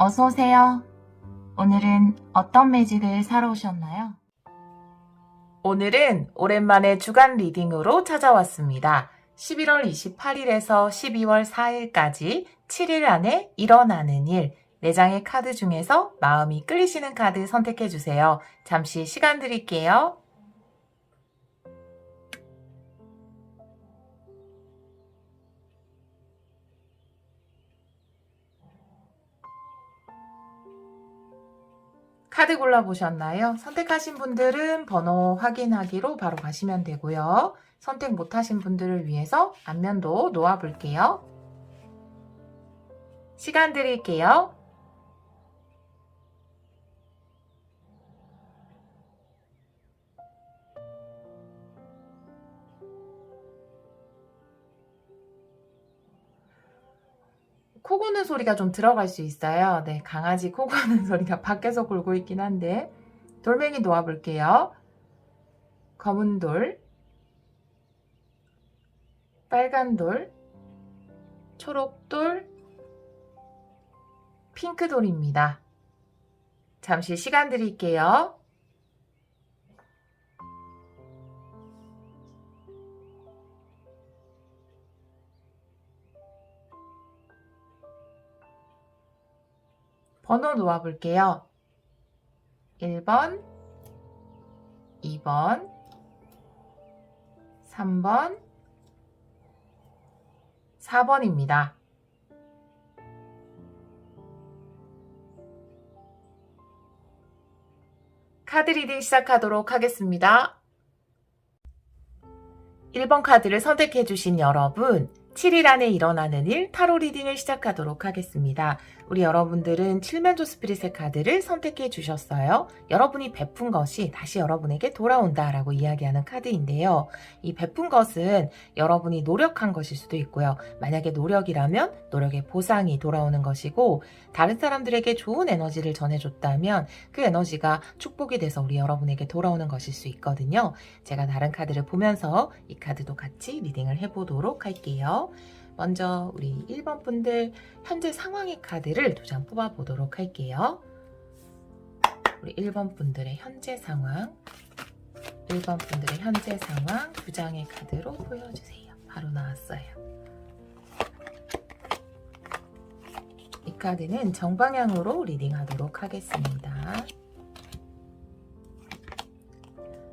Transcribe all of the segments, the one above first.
어서 오세요. 오늘은 어떤 매직을 사러 오셨나요? 오늘은 오랜만에 주간 리딩으로 찾아왔습니다. 11월 28일에서 12월 4일까지 7일 안에 일어나는 일, 4장의 카드 중에서 마음이 끌리시는 카드 선택해 주세요. 잠시 시간 드릴게요. 카드 골라보셨나요? 선택하신 분들은 번호 확인하기로 바로 가시면 되고요. 선택 못하신 분들을 위해서 앞면도 놓아볼게요. 시간 드릴게요. 코 고는 소리가 좀 들어갈 수 있어요. 네, 강아지 코 고는 소리가 밖에서 굴고 있긴 한데 돌멩이 놓아볼게요. 검은 돌, 빨간 돌, 초록 돌, 핑크 돌입니다. 잠시 시간 드릴게요. 번호 놓아볼게요. 1번, 2번, 3번, 4번입니다. 카드 리딩 시작하도록 하겠습니다. 1번 카드를 선택해주신 여러분, 7일 안에 일어나는 일 타로 리딩을 시작하도록 하겠습니다. 우리 여러분들은 칠면조 스피릿의 카드를 선택해 주셨어요. 여러분이 베푼 것이 다시 여러분에게 돌아온다 라고 이야기하는 카드인데요. 이 베푼 것은 여러분이 노력한 것일 수도 있고요. 만약에 노력이라면 노력의 보상이 돌아오는 것이고, 다른 사람들에게 좋은 에너지를 전해줬다면 그 에너지가 축복이 돼서 우리 여러분에게 돌아오는 것일 수 있거든요. 제가 다른 카드를 보면서 이 카드도 같이 리딩을 해보도록 할게요. 먼저 우리 1번 분들 현재 상황의 카드를 2장 뽑아보도록 할게요. 우리 1번 분들의 현재 상황, 1번 분들의 현재 상황 2장의 카드로 보여주세요. 바로 나왔어요. 이 카드는 정방향으로 리딩하도록 하겠습니다.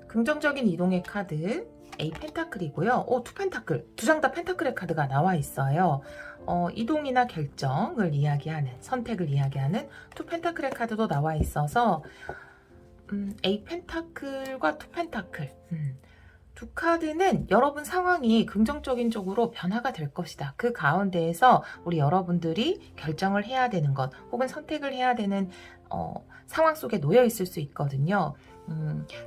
긍정적인 이동의 카드 A 펜타클이고요. 투 펜타클, 2장 다 펜타클의 카드가 나와 있어요. 이동이나 결정을 이야기하는, 선택을 이야기하는 투 펜타클의 카드도 나와 있어서 A 펜타클과 투 펜타클, 두 카드는 여러분 상황이 긍정적인 쪽으로 변화가 될 것이다. 그 가운데에서 우리 여러분들이 결정을 해야 되는 것 혹은 선택을 해야 되는 상황 속에 놓여 있을 수 있거든요.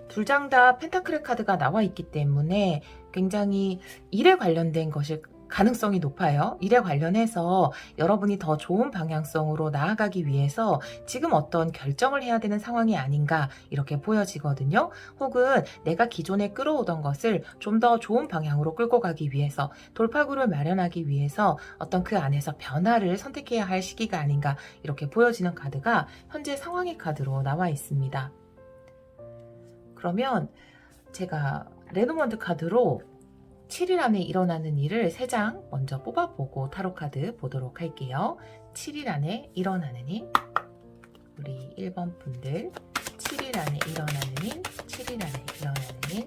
2장 다 펜타클의 카드가 나와 있기 때문에 굉장히 일에 관련된 것일 가능성이 높아요. 일에 관련해서 여러분이 더 좋은 방향성으로 나아가기 위해서 지금 어떤 결정을 해야 되는 상황이 아닌가 이렇게 보여지거든요. 혹은 내가 기존에 끌어오던 것을 좀 더 좋은 방향으로 끌고 가기 위해서, 돌파구를 마련하기 위해서 어떤 그 안에서 변화를 선택해야 할 시기가 아닌가 이렇게 보여지는 카드가 현재 상황의 카드로 나와 있습니다. 그러면 제가 레노먼드 카드로 7일 안에 일어나는 일을 3장 먼저 뽑아보고 타로 카드 보도록 할게요. 7일 안에 일어나는 일, 우리 1번 분들 7일 안에 일어나는 일, 7일 안에 일어나는 일.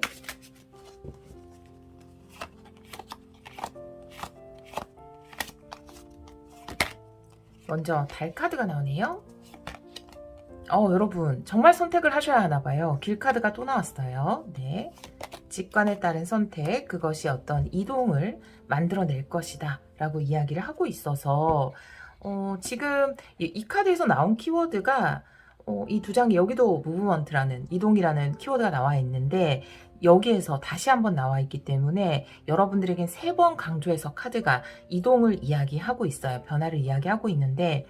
먼저 달 카드가 나오네요. 여러분 정말 선택을 하셔야 하나봐요. 길 카드가 또 나왔어요. 네. 직관에 따른 선택, 그것이 어떤 이동을 만들어낼 것이다 라고 이야기를 하고 있어서 지금 이 카드에서 나온 키워드가 이 2장이 여기도 무브먼트라는, 이동이라는 키워드가 나와 있는데 여기에서 다시 한번 나와 있기 때문에 여러분들에겐 3번 강조해서 카드가 이동을 이야기하고 있어요. 변화를 이야기하고 있는데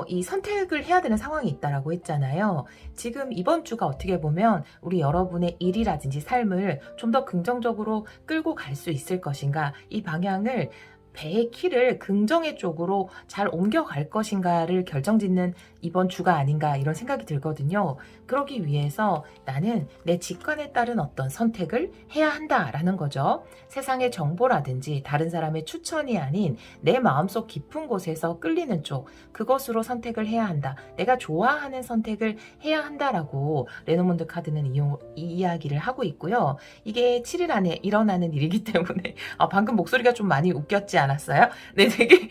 이 선택을 해야 되는 상황이 있다라고 했잖아요. 지금 이번 주가 어떻게 보면 우리 여러분의 일이라든지 삶을 좀 더 긍정적으로 끌고 갈 수 있을 것인가, 이 방향을 배의 키를 긍정의 쪽으로 잘 옮겨갈 것인가를 결정짓는 이번 주가 아닌가 이런 생각이 들거든요. 그러기 위해서 나는 내 직관에 따른 어떤 선택을 해야 한다라는 거죠. 세상의 정보라든지 다른 사람의 추천이 아닌 내 마음속 깊은 곳에서 끌리는 쪽, 그것으로 선택을 해야 한다. 내가 좋아하는 선택을 해야 한다라고 레노몬드 카드는 이야기를 하고 있고요. 이게 7일 안에 일어나는 일이기 때문에 방금 목소리가 좀 많이 웃겼지 않았어요? 네, 되게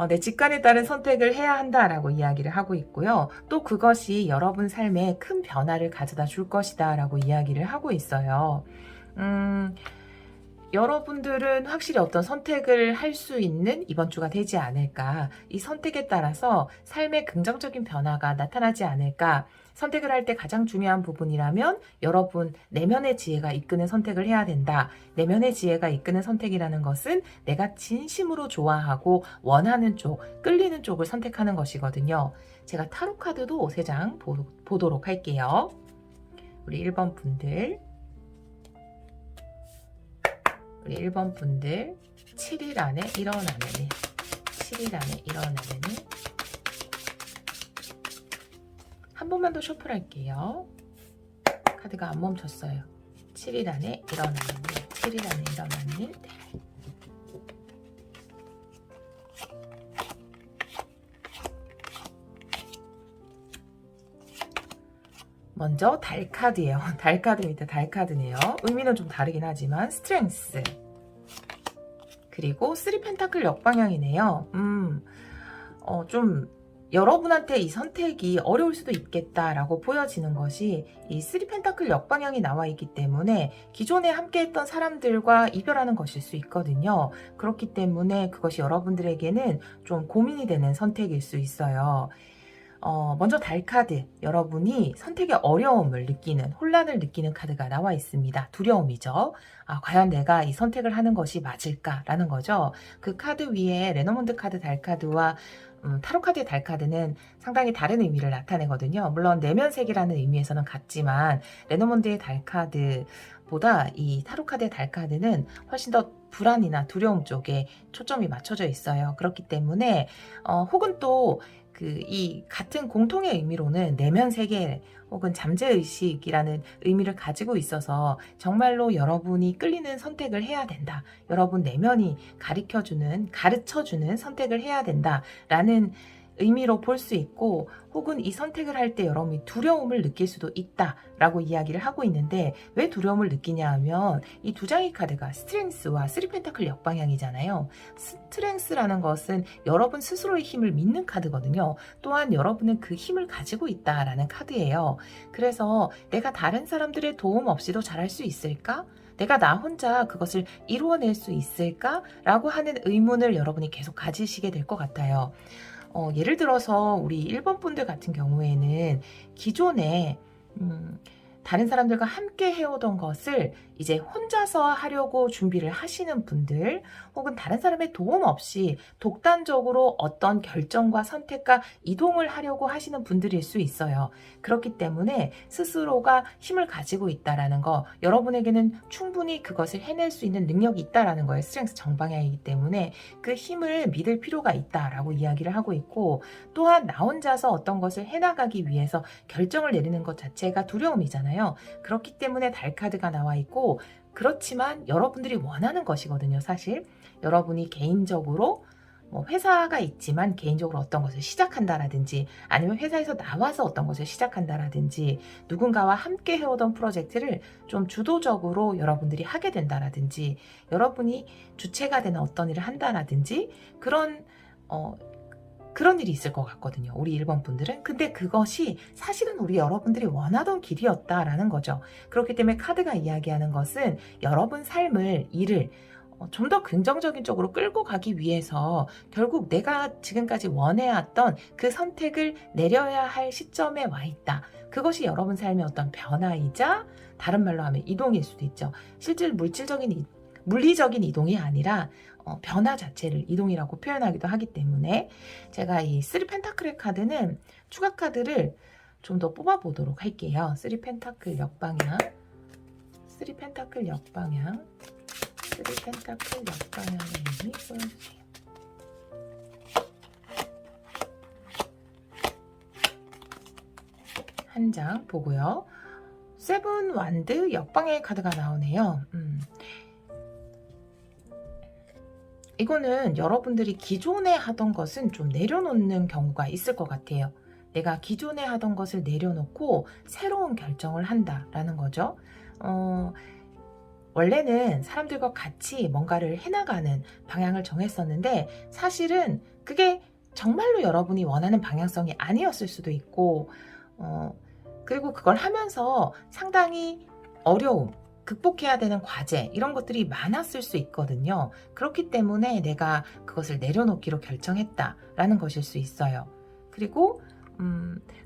내 직관에 따른 선택을 해야 한다라고 이야기를 하고 있고요. 또 그것이 여러분 삶에 큰 변화를 가져다 줄 것이다 라고 이야기를 하고 있어요. 여러분들은 확실히 어떤 선택을 할 수 있는 이번 주가 되지 않을까. 이 선택에 따라서 삶의 긍정적인 변화가 나타나지 않을까. 선택을 할 때 가장 중요한 부분이라면 여러분 내면의 지혜가 이끄는 선택을 해야 된다. 내면의 지혜가 이끄는 선택이라는 것은 내가 진심으로 좋아하고 원하는 쪽, 끌리는 쪽을 선택하는 것이거든요. 제가 타로 카드도 3장 보도록 할게요. 우리 1번 분들. 우리 1번 분들 7일 안에 일어나는 일, 7일 안에 일어나는 일. 한 번만 더 셔플 할게요. 카드가 안 멈췄어요. 7일 안에 일어나는 일, 7일 안에 일어나는 일. 먼저 달 카드예요. 달 카드입니다. 달 카드네요. 의미는 좀 다르긴 하지만 스트렝스. 그리고 3 펜타클 역방향이네요. 좀 여러분한테 이 선택이 어려울 수도 있겠다라고 보여지는 것이 이 3 펜타클 역방향이 나와 있기 때문에 기존에 함께했던 사람들과 이별하는 것일 수 있거든요. 그렇기 때문에 그것이 여러분들에게는 좀 고민이 되는 선택일 수 있어요. 먼저 달 카드, 여러분이 선택의 어려움을 느끼는, 혼란을 느끼는 카드가 나와 있습니다. 두려움이죠. 과연 내가 이 선택을 하는 것이 맞을까라는 거죠. 그 카드 위에 레노몬드 카드 달 카드와 타로 카드의 달 카드는 상당히 다른 의미를 나타내거든요. 물론 내면색이라는 의미에서는 같지만 레노몬드의 달 카드보다 이 타로 카드의 달 카드는 훨씬 더 불안이나 두려움 쪽에 초점이 맞춰져 있어요. 그렇기 때문에 혹은 또 이 같은 공통의 의미로는 내면 세계 혹은 잠재의식이라는 의미를 가지고 있어서 정말로 여러분이 끌리는 선택을 해야 된다. 여러분 내면이 가르쳐주는 선택을 해야 된다라는 의미로 볼 수 있고, 혹은 이 선택을 할 때 여러분이 두려움을 느낄 수도 있다라고 이야기를 하고 있는데, 왜 두려움을 느끼냐 하면 이 두 장의 카드가 스트렝스와 3 펜타클 역방향이잖아요. 스트렝스라는 것은 여러분 스스로의 힘을 믿는 카드거든요. 또한 여러분은 그 힘을 가지고 있다라는 카드예요. 그래서 내가 다른 사람들의 도움 없이도 잘할 수 있을까? 내가 나 혼자 그것을 이루어낼 수 있을까? 라고 하는 의문을 여러분이 계속 가지시게 될 것 같아요. 예를 들어서 우리 1번 분들 같은 경우에는 기존에 다른 사람들과 함께 해오던 것을 이제 혼자서 하려고 준비를 하시는 분들, 혹은 다른 사람의 도움 없이 독단적으로 어떤 결정과 선택과 이동을 하려고 하시는 분들일 수 있어요. 그렇기 때문에 스스로가 힘을 가지고 있다라는 거, 여러분에게는 충분히 그것을 해낼 수 있는 능력이 있다라는 거예요. 스트렝스 정방향이기 때문에 그 힘을 믿을 필요가 있다라고 이야기를 하고 있고, 또한 나 혼자서 어떤 것을 해나가기 위해서 결정을 내리는 것 자체가 두려움이잖아요. 그렇기 때문에 달 카드가 나와 있고, 그렇지만 여러분들이 원하는 것이거든요. 사실 여러분이 개인적으로 회사가 있지만 개인적으로 어떤 것을 시작한다라든지, 아니면 회사에서 나와서 어떤 것을 시작한다라든지, 누군가와 함께 해오던 프로젝트를 좀 주도적으로 여러분들이 하게 된다라든지, 여러분이 주체가 되는 어떤 일을 한다라든지, 그런 일이 있을 것 같거든요. 우리 1번 분들은. 근데 그것이 사실은 우리 여러분들이 원하던 길이었다라는 거죠. 그렇기 때문에 카드가 이야기하는 것은 여러분 삶을, 일을 좀 더 긍정적인 쪽으로 끌고 가기 위해서 결국 내가 지금까지 원해왔던 그 선택을 내려야 할 시점에 와 있다. 그것이 여러분 삶의 어떤 변화이자, 다른 말로 하면 이동일 수도 있죠. 실제 물리적인 이동이 아니라 변화 자체를 이동이라고 표현하기도 하기 때문에, 제가 이 3 펜타클의 카드는 추가 카드를 좀 더 뽑아보도록 할게요. 3 펜타클 역방향, 3 펜타클 역방향. 쓰리 펜타클 역방향의 의미 보여주세요. 한 장 보고요. 세븐 완드 역방향의 카드가 나오네요. 이거는 여러분들이 기존에 하던 것은 좀 내려놓는 경우가 있을 것 같아요. 내가 기존에 하던 것을 내려놓고 새로운 결정을 한다라는 거죠. 원래는 사람들과 같이 뭔가를 해나가는 방향을 정했었는데 사실은 그게 정말로 여러분이 원하는 방향성이 아니었을 수도 있고 그리고 그걸 하면서 상당히 어려움, 극복해야 되는 과제 이런 것들이 많았을 수 있거든요. 그렇기 때문에 내가 그것을 내려놓기로 결정했다라는 것일 수 있어요. 그리고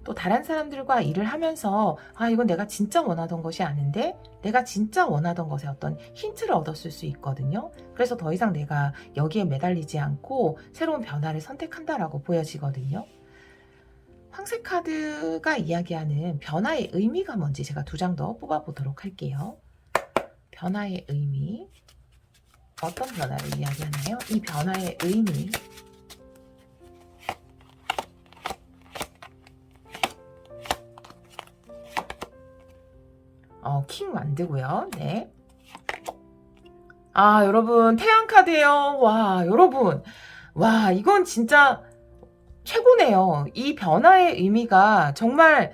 또 다른 사람들과 일을 하면서 이건 내가 진짜 원하던 것이 아닌데 내가 진짜 원하던 것에 어떤 힌트를 얻었을 수 있거든요. 그래서 더 이상 내가 여기에 매달리지 않고 새로운 변화를 선택한다라고 보여지거든요. 황색 카드가 이야기하는 변화의 의미가 뭔지 제가 2장 더 뽑아보도록 할게요. 변화의 의미, 어떤 변화를 이야기하나요? 이 변화의 의미, 킹 완드고요. 네. 여러분 태양 카드예요. 와, 여러분, 와, 이건 진짜 최고네요. 이 변화의 의미가 정말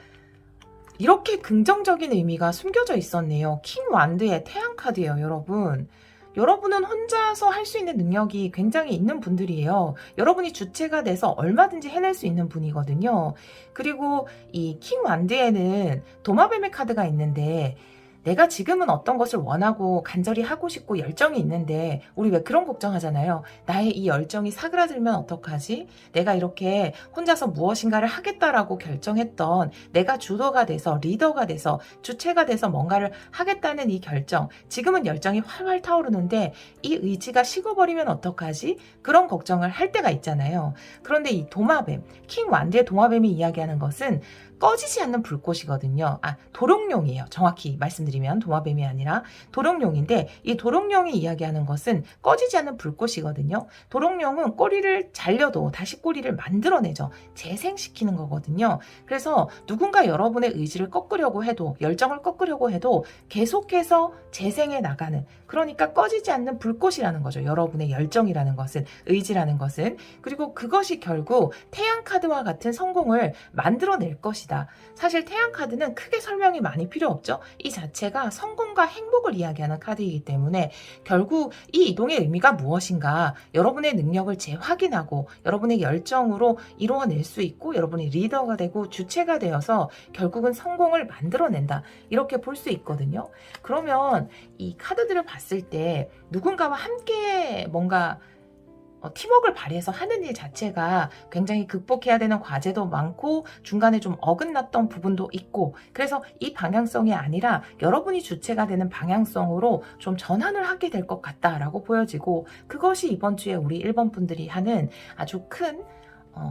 이렇게 긍정적인 의미가 숨겨져 있었네요. 킹 완드의 태양 카드예요, 여러분. 여러분은 혼자서 할 수 있는 능력이 굉장히 있는 분들이에요. 여러분이 주체가 돼서 얼마든지 해낼 수 있는 분이거든요. 그리고 이 킹 완드에는 도마뱀의 카드가 있는데 내가 지금은 어떤 것을 원하고 간절히 하고 싶고 열정이 있는데 우리 왜 그런 걱정하잖아요. 나의 이 열정이 사그라들면 어떡하지? 내가 이렇게 혼자서 무엇인가를 하겠다라고 결정했던 내가 주도가 돼서 리더가 돼서 주체가 돼서 뭔가를 하겠다는 이 결정, 지금은 열정이 활활 타오르는데 이 의지가 식어버리면 어떡하지? 그런 걱정을 할 때가 있잖아요. 그런데 이 도마뱀, 킹 완드의 도마뱀이 이야기하는 것은 꺼지지 않는 불꽃이거든요. 도룡뇽이에요. 정확히 말씀드리면 도마뱀이 아니라 도룡뇽인데 이 도룡뇽이 이야기하는 것은 꺼지지 않는 불꽃이거든요. 도룡뇽은 꼬리를 잘려도 다시 꼬리를 만들어내죠. 재생시키는 거거든요. 그래서 누군가 여러분의 의지를 꺾으려고 해도 열정을 꺾으려고 해도 계속해서 재생해 나가는, 그러니까 꺼지지 않는 불꽃이라는 거죠. 여러분의 열정이라는 것은, 의지라는 것은. 그리고 그것이 결국 태양 카드와 같은 성공을 만들어낼 것이다. 사실 태양 카드는 크게 설명이 많이 필요 없죠. 이 자체가 성공과 행복을 이야기하는 카드이기 때문에 결국 이 이동의 의미가 무엇인가, 여러분의 능력을 재확인하고 여러분의 열정으로 이루어낼 수 있고 여러분이 리더가 되고 주체가 되어서 결국은 성공을 만들어낸다, 이렇게 볼 수 있거든요. 그러면 이 카드들을 봤을 때 누군가와 함께 뭔가 팀워크를 발휘해서 하는 일 자체가 굉장히 극복해야 되는 과제도 많고 중간에 좀 어긋났던 부분도 있고, 그래서 이 방향성이 아니라 여러분이 주체가 되는 방향성으로 좀 전환을 하게 될 것 같다라고 보여지고, 그것이 이번 주에 우리 1번 분들이 하는 아주 큰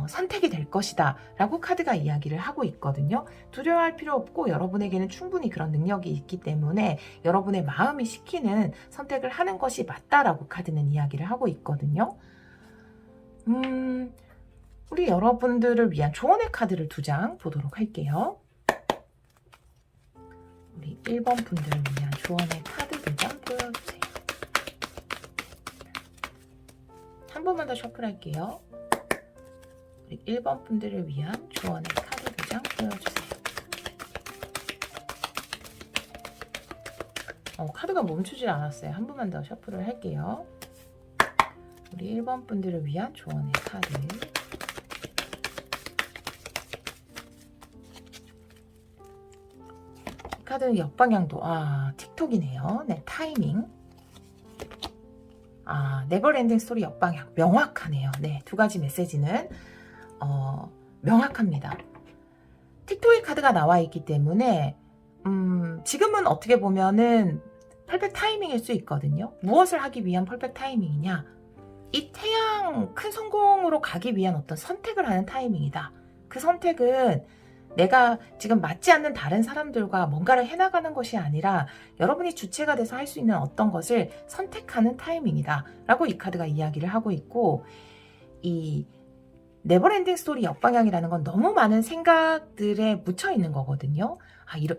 선택이 될 것이다 라고 카드가 이야기를 하고 있거든요. 두려워할 필요 없고 여러분에게는 충분히 그런 능력이 있기 때문에 여러분의 마음이 시키는 선택을 하는 것이 맞다라고 카드는 이야기를 하고 있거든요. 우리 여러분들을 위한 조언의 카드를 2장 보도록 할게요. 우리 1번 분들을 위한 조언의 카드 2장 보여주세요. 한 번만 더 셔플할게요. 우리 1번 분들을 위한 조언의 카드 2장 보여주세요. 카드가 멈추질 않았어요. 한 번만 더 셔플을 할게요. 우리 1번 분들을 위한 조언의 카드. 이 카드는 역방향도, 틱톡이네요. 네, 타이밍. 네버엔딩 스토리 역방향. 명확하네요. 네, 2가지 메시지는 명확합니다. 틱톡의 카드가 나와 있기 때문에 지금은 어떻게 보면은 퍼펙트 타이밍일 수 있거든요. 무엇을 하기 위한 퍼펙트 타이밍이냐? 이 태양 큰 성공으로 가기 위한 어떤 선택을 하는 타이밍이다. 그 선택은 내가 지금 맞지 않는 다른 사람들과 뭔가를 해나가는 것이 아니라 여러분이 주체가 돼서 할 수 있는 어떤 것을 선택하는 타이밍이다 라고 이 카드가 이야기를 하고 있고, 이 네버엔딩 스토리 역방향이라는 건 너무 많은 생각들에 묻혀 있는 거거든요.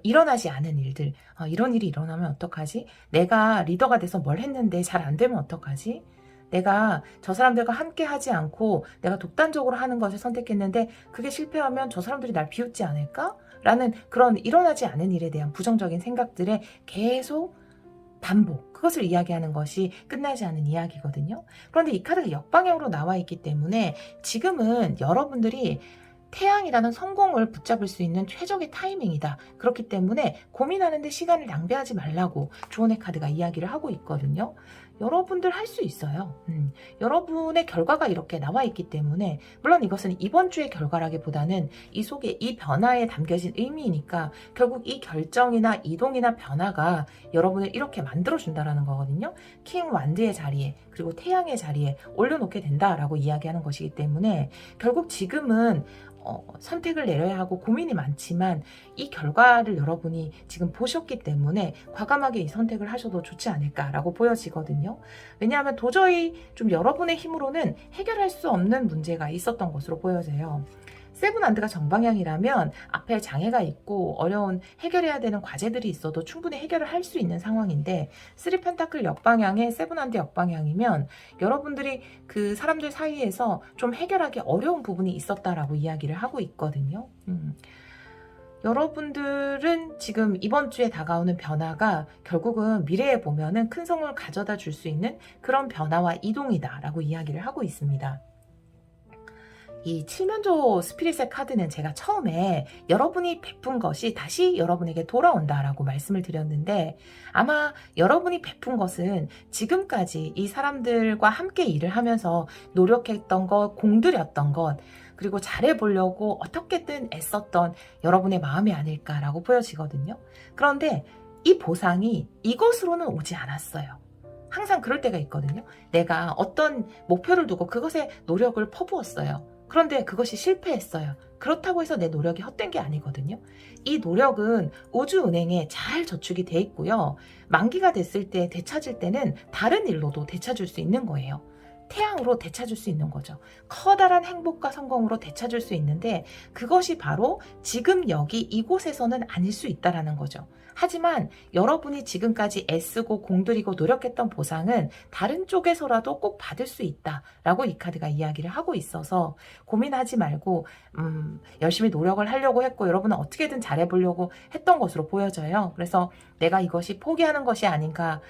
일어나지 않은 일들, 이런 일이 일어나면 어떡하지? 내가 리더가 돼서 뭘 했는데 잘 안 되면 어떡하지? 내가 저 사람들과 함께 하지 않고 내가 독단적으로 하는 것을 선택했는데 그게 실패하면 저 사람들이 날 비웃지 않을까? 라는 그런 일어나지 않은 일에 대한 부정적인 생각들에 계속 반복, 그것을 이야기하는 것이 끝나지 않은 이야기거든요. 그런데 이 카드가 역방향으로 나와 있기 때문에 지금은 여러분들이 태양이라는 성공을 붙잡을 수 있는 최적의 타이밍이다. 그렇기 때문에 고민하는데 시간을 낭비하지 말라고 조언의 카드가 이야기를 하고 있거든요. 여러분들 할 수 있어요. 여러분의 결과가 이렇게 나와 있기 때문에, 물론 이것은 이번 주의 결과라기보다는 이 속에 이 변화에 담겨진 의미이니까 결국 이 결정이나 이동이나 변화가 여러분을 이렇게 만들어준다라는 거거든요. 킹 완드의 자리에 그리고 태양의 자리에 올려놓게 된다라고 이야기하는 것이기 때문에 결국 지금은 선택을 내려야 하고 고민이 많지만 이 결과를 여러분이 지금 보셨기 때문에 과감하게 이 선택을 하셔도 좋지 않을까라고 보여지거든요. 왜냐하면 도저히 좀 여러분의 힘으로는 해결할 수 없는 문제가 있었던 것으로 보여져요. 세븐한드가 정방향이라면 앞에 장애가 있고 어려운 해결해야 되는 과제들이 있어도 충분히 해결을 할 수 있는 상황인데, 3펜타클 역방향에 세븐한드 역방향이면 여러분들이 그 사람들 사이에서 좀 해결하기 어려운 부분이 있었다라고 이야기를 하고 있거든요. 여러분들은 지금 이번 주에 다가오는 변화가 결국은 미래에 보면은 큰 성공을 가져다 줄 수 있는 그런 변화와 이동이다라고 이야기를 하고 있습니다. 이 칠면조 스피릿의 카드는 제가 처음에 여러분이 베푼 것이 다시 여러분에게 돌아온다라고 말씀을 드렸는데, 아마 여러분이 베푼 것은 지금까지 이 사람들과 함께 일을 하면서 노력했던 것, 공들였던 것, 그리고 잘해보려고 어떻게든 애썼던 여러분의 마음이 아닐까라고 보여지거든요. 그런데 이 보상이 이것으로는 오지 않았어요. 항상 그럴 때가 있거든요. 내가 어떤 목표를 두고 그것에 노력을 퍼부었어요. 그런데 그것이 실패했어요. 그렇다고 해서 내 노력이 헛된 게 아니거든요. 이 노력은 우주은행에 잘 저축이 돼 있고요. 만기가 됐을 때 되찾을 때는 다른 일로도 되찾을 수 있는 거예요. 태양으로 되찾을 수 있는 거죠. 커다란 행복과 성공으로 되찾을 수 있는데, 그것이 바로 지금 여기 이곳에서는 아닐 수 있다라는 거죠. 하지만 여러분이 지금까지 애쓰고 공들이고 노력했던 보상은 다른 쪽에서라도 꼭 받을 수 있다라고 이 카드가 이야기를 하고 있어서 고민하지 말고 열심히 노력을 하려고 했고 여러분은 어떻게든 잘해보려고 했던 것으로 보여져요. 그래서 내가 이것이 포기하는 것이 아닌가,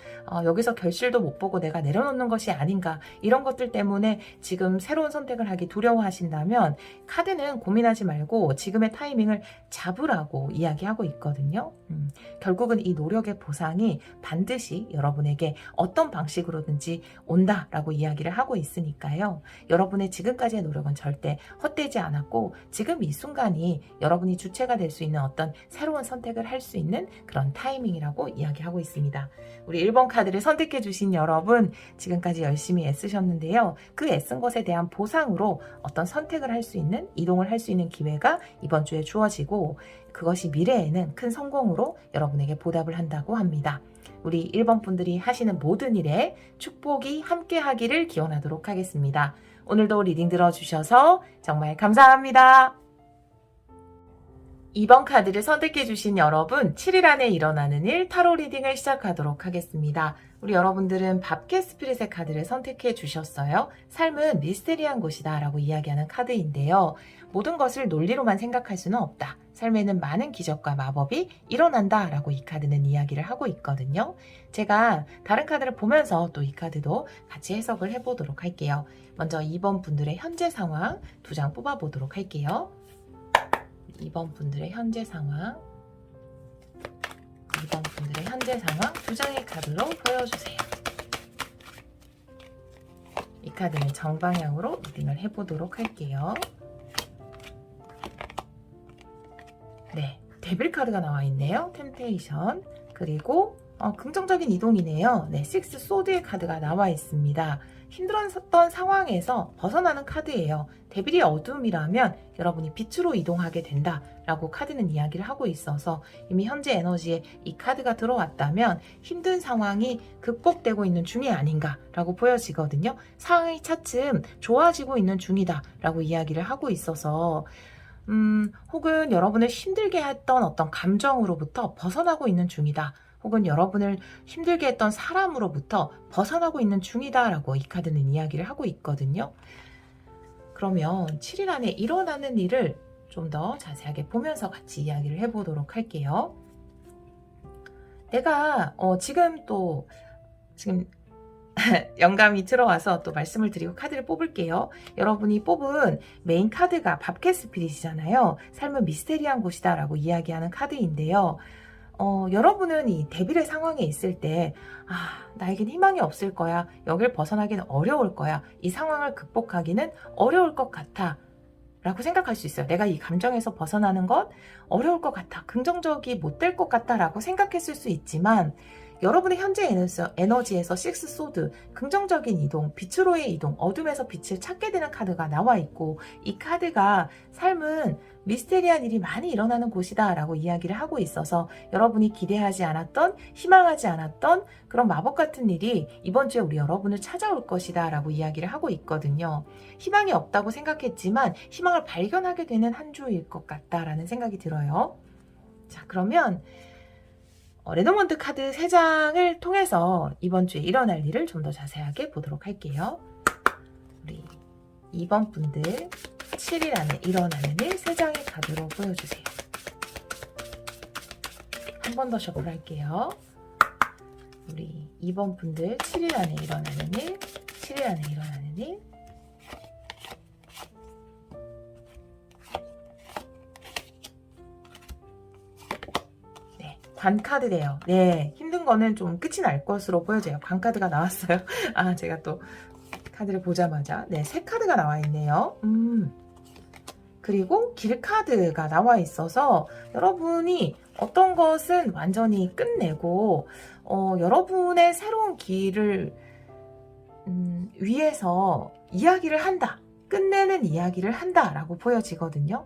여기서 결실도 못 보고 내가 내려놓는 것이 아닌가, 이런 것들 때문에 지금 새로운 선택을 하기 두려워하신다면 카드는 고민하지 말고 지금의 타이밍을 잡으라고 이야기하고 있거든요. 결국은 이 노력의 보상이 반드시 여러분에게 어떤 방식으로든지 온다라고 이야기를 하고 있으니까요. 여러분의 지금까지의 노력은 절대 헛되지 않았고 지금 이 순간이 여러분이 주체가 될 수 있는 어떤 새로운 선택을 할 수 있는 그런 타이밍이라고 이야기하고 있습니다. 우리 1번 카드를 선택해 주신 여러분, 지금까지 열심히 애쓰셨는데요. 그 애쓴 것에 대한 보상으로 어떤 선택을 할 수 있는, 이동을 할 수 있는 기회가 이번 주에 주어지고 그것이 미래에는 큰 성공으로 여러분에게 보답을 한다고 합니다. 우리 1번 분들이 하시는 모든 일에 축복이 함께 하기를 기원하도록 하겠습니다. 오늘도 리딩 들어주셔서 정말 감사합니다. 2번 카드를 선택해 주신 여러분, 7일 안에 일어나는 일 타로 리딩을 시작하도록 하겠습니다. 우리 여러분들은 밥개 스피릿의 카드를 선택해 주셨어요. 삶은 미스테리한 곳이다 라고 이야기하는 카드인데요. 모든 것을 논리로만 생각할 수는 없다. 삶에는 많은 기적과 마법이 일어난다 라고 이 카드는 이야기를 하고 있거든요. 제가 다른 카드를 보면서 또 이 카드도 같이 해석을 해보도록 할게요. 먼저 2번 분들의 현재 상황 2장 뽑아보도록 할게요. 2번 분들의 현재 상황, 2번 분들의 현재 상황 2장의 카드로 보여주세요. 이 카드는 정방향으로 리딩을 해보도록 할게요. 네, 데빌 카드가 나와 있네요. 템테이션, 그리고 긍정적인 이동이네요. 네, 식스 소드의 카드가 나와 있습니다. 힘들었던 상황에서 벗어나는 카드예요. 데빌이 어둠이라면 여러분이 빛으로 이동하게 된다라고 카드는 이야기를 하고 있어서 이미 현재 에너지에 이 카드가 들어왔다면 힘든 상황이 극복되고 있는 중이 아닌가라고 보여지거든요. 상황이 차츰 좋아지고 있는 중이다라고 이야기를 하고 있어서 혹은 여러분을 힘들게 했던 어떤 감정으로부터 벗어나고 있는 중이다. 혹은 여러분을 힘들게 했던 사람으로부터 벗어나고 있는 중이다라고 이 카드는 이야기를 하고 있거든요. 그러면 7일 안에 일어나는 일을 좀 더 자세하게 보면서 같이 이야기를 해보도록 할게요. 내가 지금 영감이 들어와서 또 말씀을 드리고 카드를 뽑을게요. 여러분이 뽑은 메인 카드가 밥캣 스피릿이잖아요. 삶은 미스테리한 곳이다 라고 이야기하는 카드인데요. 여러분은 이 데빌의 상황에 있을 때 나에겐 희망이 없을 거야. 여길 벗어나기는 어려울 거야. 이 상황을 극복하기는 어려울 것 같아. 라고 생각할 수 있어요. 내가 이 감정에서 벗어나는 것 어려울 것 같아. 긍정적이 못 될 것 같다 라고 생각했을 수 있지만 여러분의 현재 에너지에서 식스 소드, 긍정적인 이동, 빛으로의 이동, 어둠에서 빛을 찾게 되는 카드가 나와 있고 이 카드가 삶은 미스테리한 일이 많이 일어나는 곳이다 라고 이야기를 하고 있어서 여러분이 기대하지 않았던, 희망하지 않았던 그런 마법 같은 일이 이번 주에 우리 여러분을 찾아올 것이다 라고 이야기를 하고 있거든요. 희망이 없다고 생각했지만 희망을 발견하게 되는 한 주일 것 같다라는 생각이 들어요. 자, 그러면 레노먼드 카드 3장을 통해서 이번 주에 일어날 일을 좀 더 자세하게 보도록 할게요. 우리 2번 분들 7일 안에 일어나는 일 3장의 카드로 보여주세요. 한 번 더 셔플 할게요. 우리 2번 분들 7일 안에 일어나는 일, 7일 안에 일어나는 일. 관카드래요. 네, 힘든 거는 좀 끝이 날 것으로 보여져요. 관카드가 나왔어요. 제가 또 카드를 보자마자 네, 3카드가 나와 있네요. 그리고 길카드가 나와 있어서 여러분이 어떤 것은 완전히 끝내고 여러분의 새로운 길을 위해서 이야기를 한다. 끝내는 이야기를 한다라고 보여지거든요.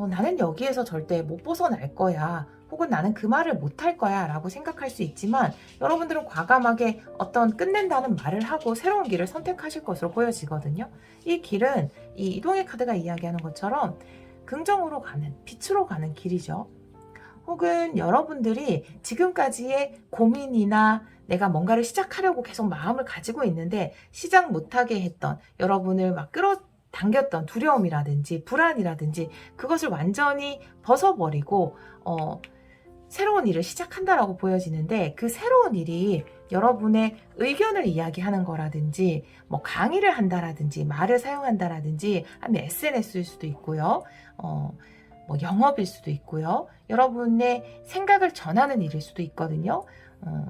나는 여기에서 절대 못 벗어날 거야. 혹은 나는 그 말을 못할 거야 라고 생각할 수 있지만 여러분들은 과감하게 어떤 끝낸다는 말을 하고 새로운 길을 선택하실 것으로 보여지거든요. 이 길은 이 이동의 카드가 이야기하는 것처럼 긍정으로 가는, 빛으로 가는 길이죠. 혹은 여러분들이 지금까지의 고민이나 내가 뭔가를 시작하려고 계속 마음을 가지고 있는데 시작 못하게 했던 여러분을 막 당겼던 두려움이라든지 불안이라든지 그것을 완전히 벗어버리고 새로운 일을 시작한다라고 보여지는데 그 새로운 일이 여러분의 의견을 이야기하는 거라든지 뭐 강의를 한다라든지 말을 사용한다라든지 아니면 SNS일 수도 있고요. 뭐 영업일 수도 있고요. 여러분의 생각을 전하는 일일 수도 있거든요.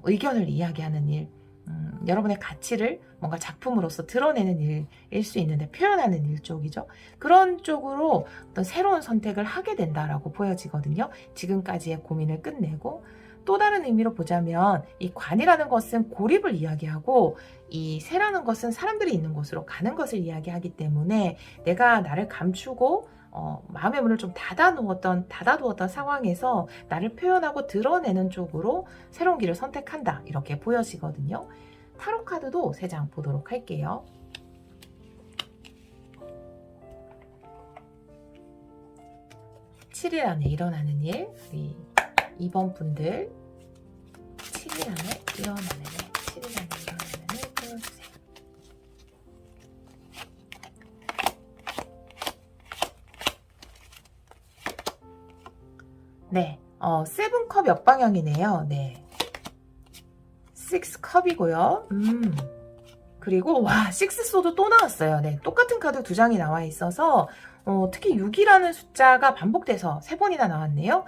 의견을 이야기하는 일. 여러분의 가치를 뭔가 작품으로서 드러내는 일일 수 있는데 표현하는 일 쪽이죠. 그런 쪽으로 어떤 새로운 선택을 하게 된다라고 보여지거든요. 지금까지의 고민을 끝내고 또 다른 의미로 보자면 이 관이라는 것은 고립을 이야기하고 이 새라는 것은 사람들이 있는 곳으로 가는 것을 이야기하기 때문에 내가 나를 감추고 마음의 문을 좀 닫아두었던 상황에서 나를 표현하고 드러내는 쪽으로 새로운 길을 선택한다 이렇게 보여지거든요. 타로 카드도 3장 보도록 할게요. (7일) 안에 일어나는 일, 우리 2번 분들 7일 안에 일어나는 일, 7일 안에 일어나는 일 보여주세요. 네, 7컵 역방향이네요. 네. 6컵이고요. 그리고 와, 6소드 또 나왔어요. 네, 똑같은 카드 2장이 나와 있어서 특히 6이라는 숫자가 반복돼서 3번이나 나왔네요.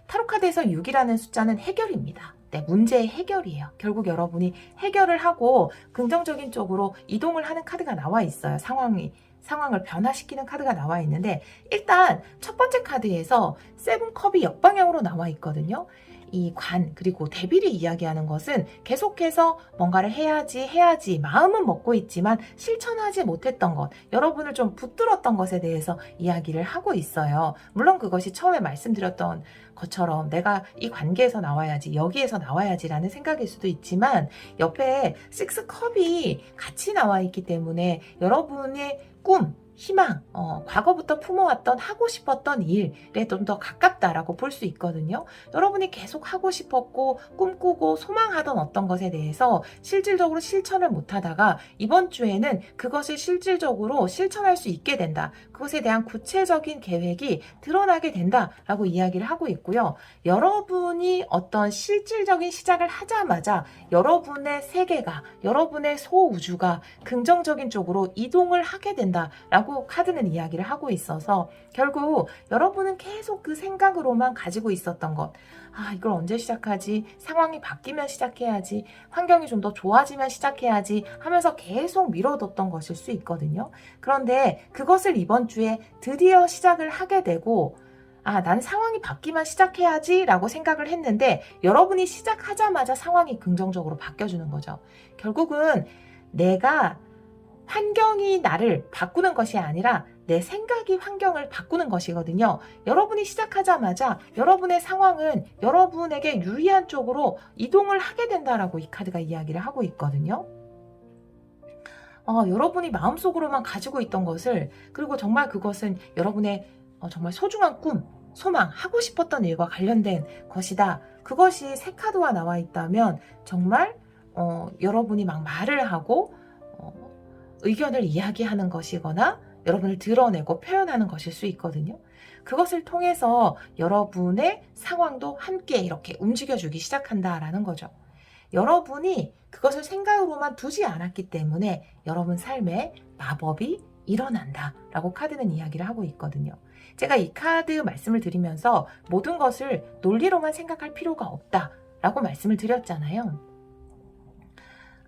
타로 카드에서 6이라는 숫자는 해결입니다. 네, 문제의 해결이에요. 결국 여러분이 해결을 하고 긍정적인 쪽으로 이동을 하는 카드가 나와 있어요. 상황을 변화시키는 카드가 나와 있는데 일단 첫 번째 카드에서 7컵이 역방향으로 나와 있거든요. 이 관 그리고 대비를 이야기하는 것은 계속해서 뭔가를 해야지 마음은 먹고 있지만 실천하지 못했던 것, 여러분을 좀 붙들었던 것에 대해서 이야기를 하고 있어요. 물론 그것이 처음에 말씀드렸던 것처럼 내가 이 관계에서 나와야지, 여기에서 나와야지라는 생각일 수도 있지만 옆에 6컵이 같이 나와 있기 때문에 여러분의 꿈, 희망, 과거부터 품어왔던 하고 싶었던 일에 좀 더 가깝다라고 볼 수 있거든요. 여러분이 계속 하고 싶었고 꿈꾸고 소망하던 어떤 것에 대해서 실질적으로 실천을 못하다가 이번 주에는 그것을 실질적으로 실천할 수 있게 된다. 그것에 대한 구체적인 계획이 드러나게 된다라고 이야기를 하고 있고요. 여러분이 어떤 실질적인 시작을 하자마자 여러분의 세계가, 여러분의 소우주가 긍정적인 쪽으로 이동을 하게 된다라고 카드는 이야기를 하고 있어서 결국 여러분은 계속 그 생각으로만 가지고 있었던 것, 이걸 언제 시작하지? 상황이 바뀌면 시작해야지. 환경이 좀 더 좋아지면 시작해야지 하면서 계속 미뤄뒀던 것일 수 있거든요. 그런데 그것을 이번 주에 드디어 시작을 하게 되고 난 상황이 바뀌면 시작해야지 라고 생각을 했는데 여러분이 시작하자마자 상황이 긍정적으로 바뀌어주는 거죠. 결국은 내가 환경이 나를 바꾸는 것이 아니라 내 생각이 환경을 바꾸는 것이거든요. 여러분이 시작하자마자 여러분의 상황은 여러분에게 유리한 쪽으로 이동을 하게 된다라고 이 카드가 이야기를 하고 있거든요. 여러분이 마음속으로만 가지고 있던 것을, 그리고 정말 그것은 여러분의 정말 소중한 꿈, 소망, 하고 싶었던 일과 관련된 것이다. 그것이 세 카드와 나와 있다면 정말 여러분이 막 말을 하고 의견을 이야기하는 것이거나 여러분을 드러내고 표현하는 것일 수 있거든요. 그것을 통해서 여러분의 상황도 함께 이렇게 움직여주기 시작한다라는 거죠. 여러분이 그것을 생각으로만 두지 않았기 때문에 여러분 삶에 마법이 일어난다라고 카드는 이야기를 하고 있거든요. 제가 이 카드 말씀을 드리면서 모든 것을 논리로만 생각할 필요가 없다라고 말씀을 드렸잖아요.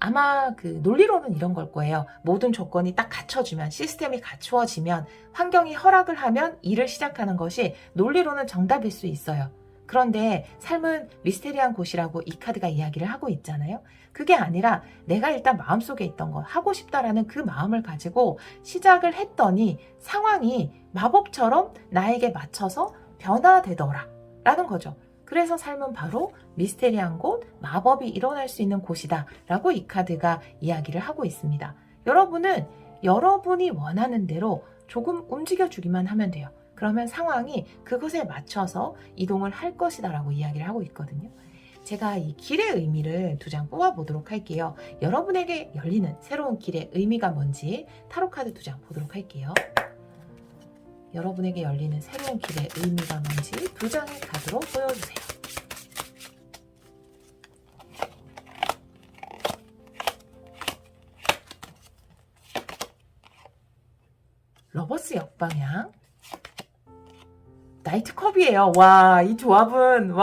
아마 그 논리로는 이런 걸 거예요. 모든 조건이 딱 갖춰지면, 시스템이 갖추어지면, 환경이 허락을 하면 일을 시작하는 것이 논리로는 정답일 수 있어요. 그런데 삶은 미스테리한 곳이라고 이 카드가 이야기를 하고 있잖아요. 그게 아니라 내가 일단 마음속에 있던 것, 하고 싶다라는 그 마음을 가지고 시작을 했더니 상황이 마법처럼 나에게 맞춰서 변화되더라 라는 거죠. 그래서 삶은 바로 미스테리한 곳, 마법이 일어날 수 있는 곳이다 라고 이 카드가 이야기를 하고 있습니다. 여러분은 여러분이 원하는 대로 조금 움직여주기만 하면 돼요. 그러면 상황이 그것에 맞춰서 이동을 할 것이다 라고 이야기를 하고 있거든요. 제가 이 길의 의미를 두 장 뽑아보도록 할게요. 여러분에게 열리는 새로운 길의 의미가 뭔지 타로 카드 두 장 보도록 할게요. 여러분에게 열리는 새로운 길의 의미가 뭔지 두 장의 카드로 보여주세요. 러버스 역방향, 나이트 컵이에요. 와, 이 조합은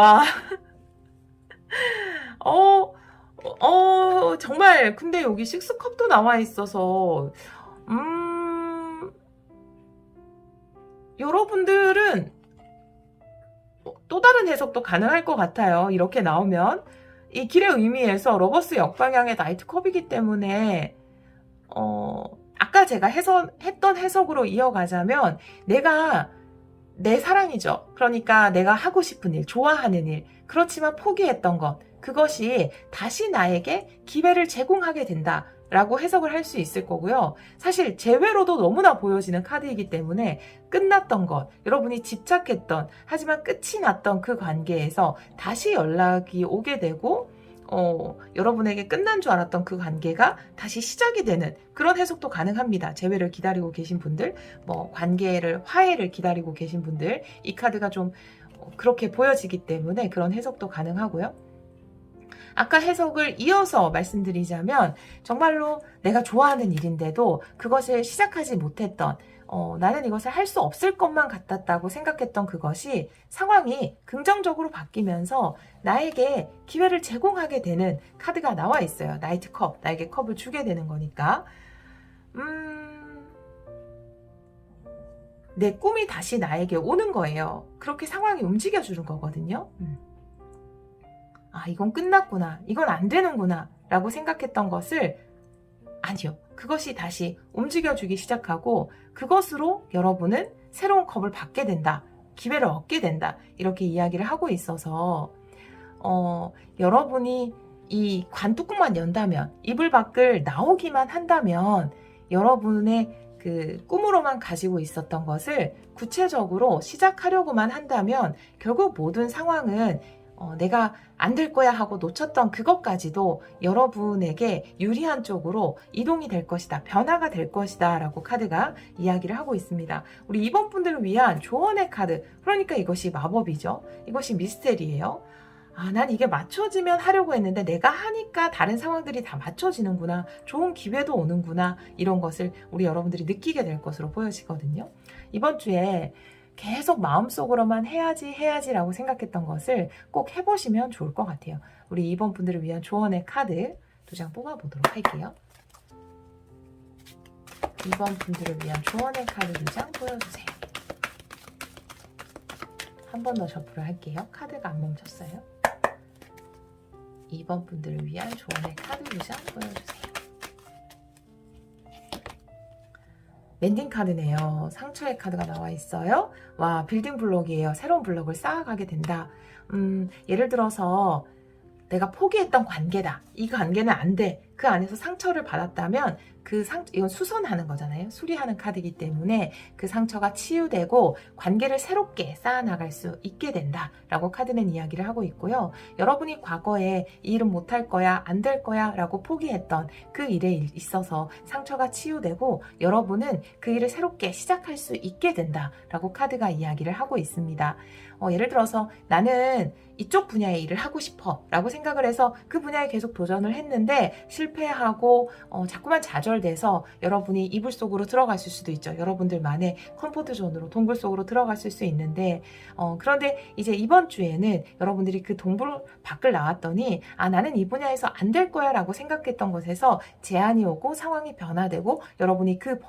정말. 근데 여기 6컵도 나와 있어서 여러분들은 또 다른 해석도 가능할 것 같아요. 이렇게 나오면 이 길의 의미에서 러버스 역방향의 나이트 컵이기 때문에 아까 제가 했던 해석으로 이어가자면 내가 내 사랑이죠. 그러니까 내가 하고 싶은 일, 좋아하는 일, 그렇지만 포기했던 것, 그것이 다시 나에게 기회를 제공하게 된다라고 해석을 할 수 있을 거고요. 사실 재회로도 너무나 보여지는 카드이기 때문에 끝났던 것, 여러분이 집착했던, 하지만 끝이 났던 그 관계에서 다시 연락이 오게 되고 여러분에게 끝난 줄 알았던 그 관계가 다시 시작이 되는 그런 해석도 가능합니다. 재회를 기다리고 계신 분들, 화해를 기다리고 계신 분들, 이 카드가 좀 그렇게 보여지기 때문에 그런 해석도 가능하고요. 아까 해석을 이어서 말씀드리자면 정말로 내가 좋아하는 일인데도 그것을 시작하지 못했던, 나는 이것을 할 수 없을 것만 같았다고 생각했던 그것이 상황이 긍정적으로 바뀌면서 나에게 기회를 제공하게 되는 카드가 나와 있어요. 나이트 컵, 나에게 컵을 주게 되는 거니까. 내 꿈이 다시 나에게 오는 거예요. 그렇게 상황이 움직여주는 거거든요. 아, 이건 끝났구나. 이건 안 되는구나. 라고 생각했던 것을 아니요. 그것이 다시 움직여주기 시작하고 그것으로 여러분은 새로운 컵을 받게 된다. 기회를 얻게 된다. 이렇게 이야기를 하고 있어서 여러분이 이 관뚜껑만 연다면, 이불 밖을 나오기만 한다면 여러분의 그 꿈으로만 가지고 있었던 것을 구체적으로 시작하려고만 한다면 결국 모든 상황은 내가 안 될 거야 하고 놓쳤던 그것까지도 여러분에게 유리한 쪽으로 이동이 될 것이다. 변화가 될 것이다. 라고 카드가 이야기를 하고 있습니다. 우리 2번 분들을 위한 조언의 카드. 그러니까 이것이 마법이죠. 이것이 미스테리예요. 아, 난 이게 맞춰지면 하려고 했는데 내가 하니까 다른 상황들이 다 맞춰지는구나. 좋은 기회도 오는구나. 이런 것을 우리 여러분들이 느끼게 될 것으로 보여지거든요. 이번 주에 계속 마음속으로만 해야지라고 생각했던 것을 꼭 해보시면 좋을 것 같아요. 우리 2번 분들을 위한 조언의 카드 2장 뽑아보도록 할게요. 2번 분들을 위한 조언의 카드 2장 보여주세요. 한 번 더 셔플을 할게요. 카드가 안 멈췄어요. 2번 분들을 위한 조언의 카드 2장 보여주세요. 랜딩 카드네요. 상처의 카드가 나와 있어요. 와, 빌딩 블록이에요. 새로운 블록을 쌓아가게 된다. 예를 들어서 내가 포기했던 관계다. 이 관계는 안 돼. 그 안에서 상처를 받았다면 이건 수선하는 거잖아요. 수리하는 카드이기 때문에 그 상처가 치유되고 관계를 새롭게 쌓아나갈 수 있게 된다라고 카드는 이야기를 하고 있고요. 여러분이 과거에 이 일은 못할 거야, 안 될 거야 라고 포기했던 그 일에 있어서 상처가 치유되고 여러분은 그 일을 새롭게 시작할 수 있게 된다라고 카드가 이야기를 하고 있습니다. 예를 들어서 나는 이쪽 분야의 일을 하고 싶어 라고 생각을 해서 그 분야에 계속 도전을 했는데 실패하고 자꾸만 좌절돼서 여러분이 이불 속으로 들어갔을 수도 있죠. 여러분들만의 컴포트 존으로 동굴 속으로 들어갔을 수 있는데 그런데 이제 이번 주에는 여러분들이 그 동굴 밖을 나왔더니 아, 나는 이 분야에서 안 될 거야 라고 생각했던 것에서 제안이 오고 상황이 변화되고 여러분이 그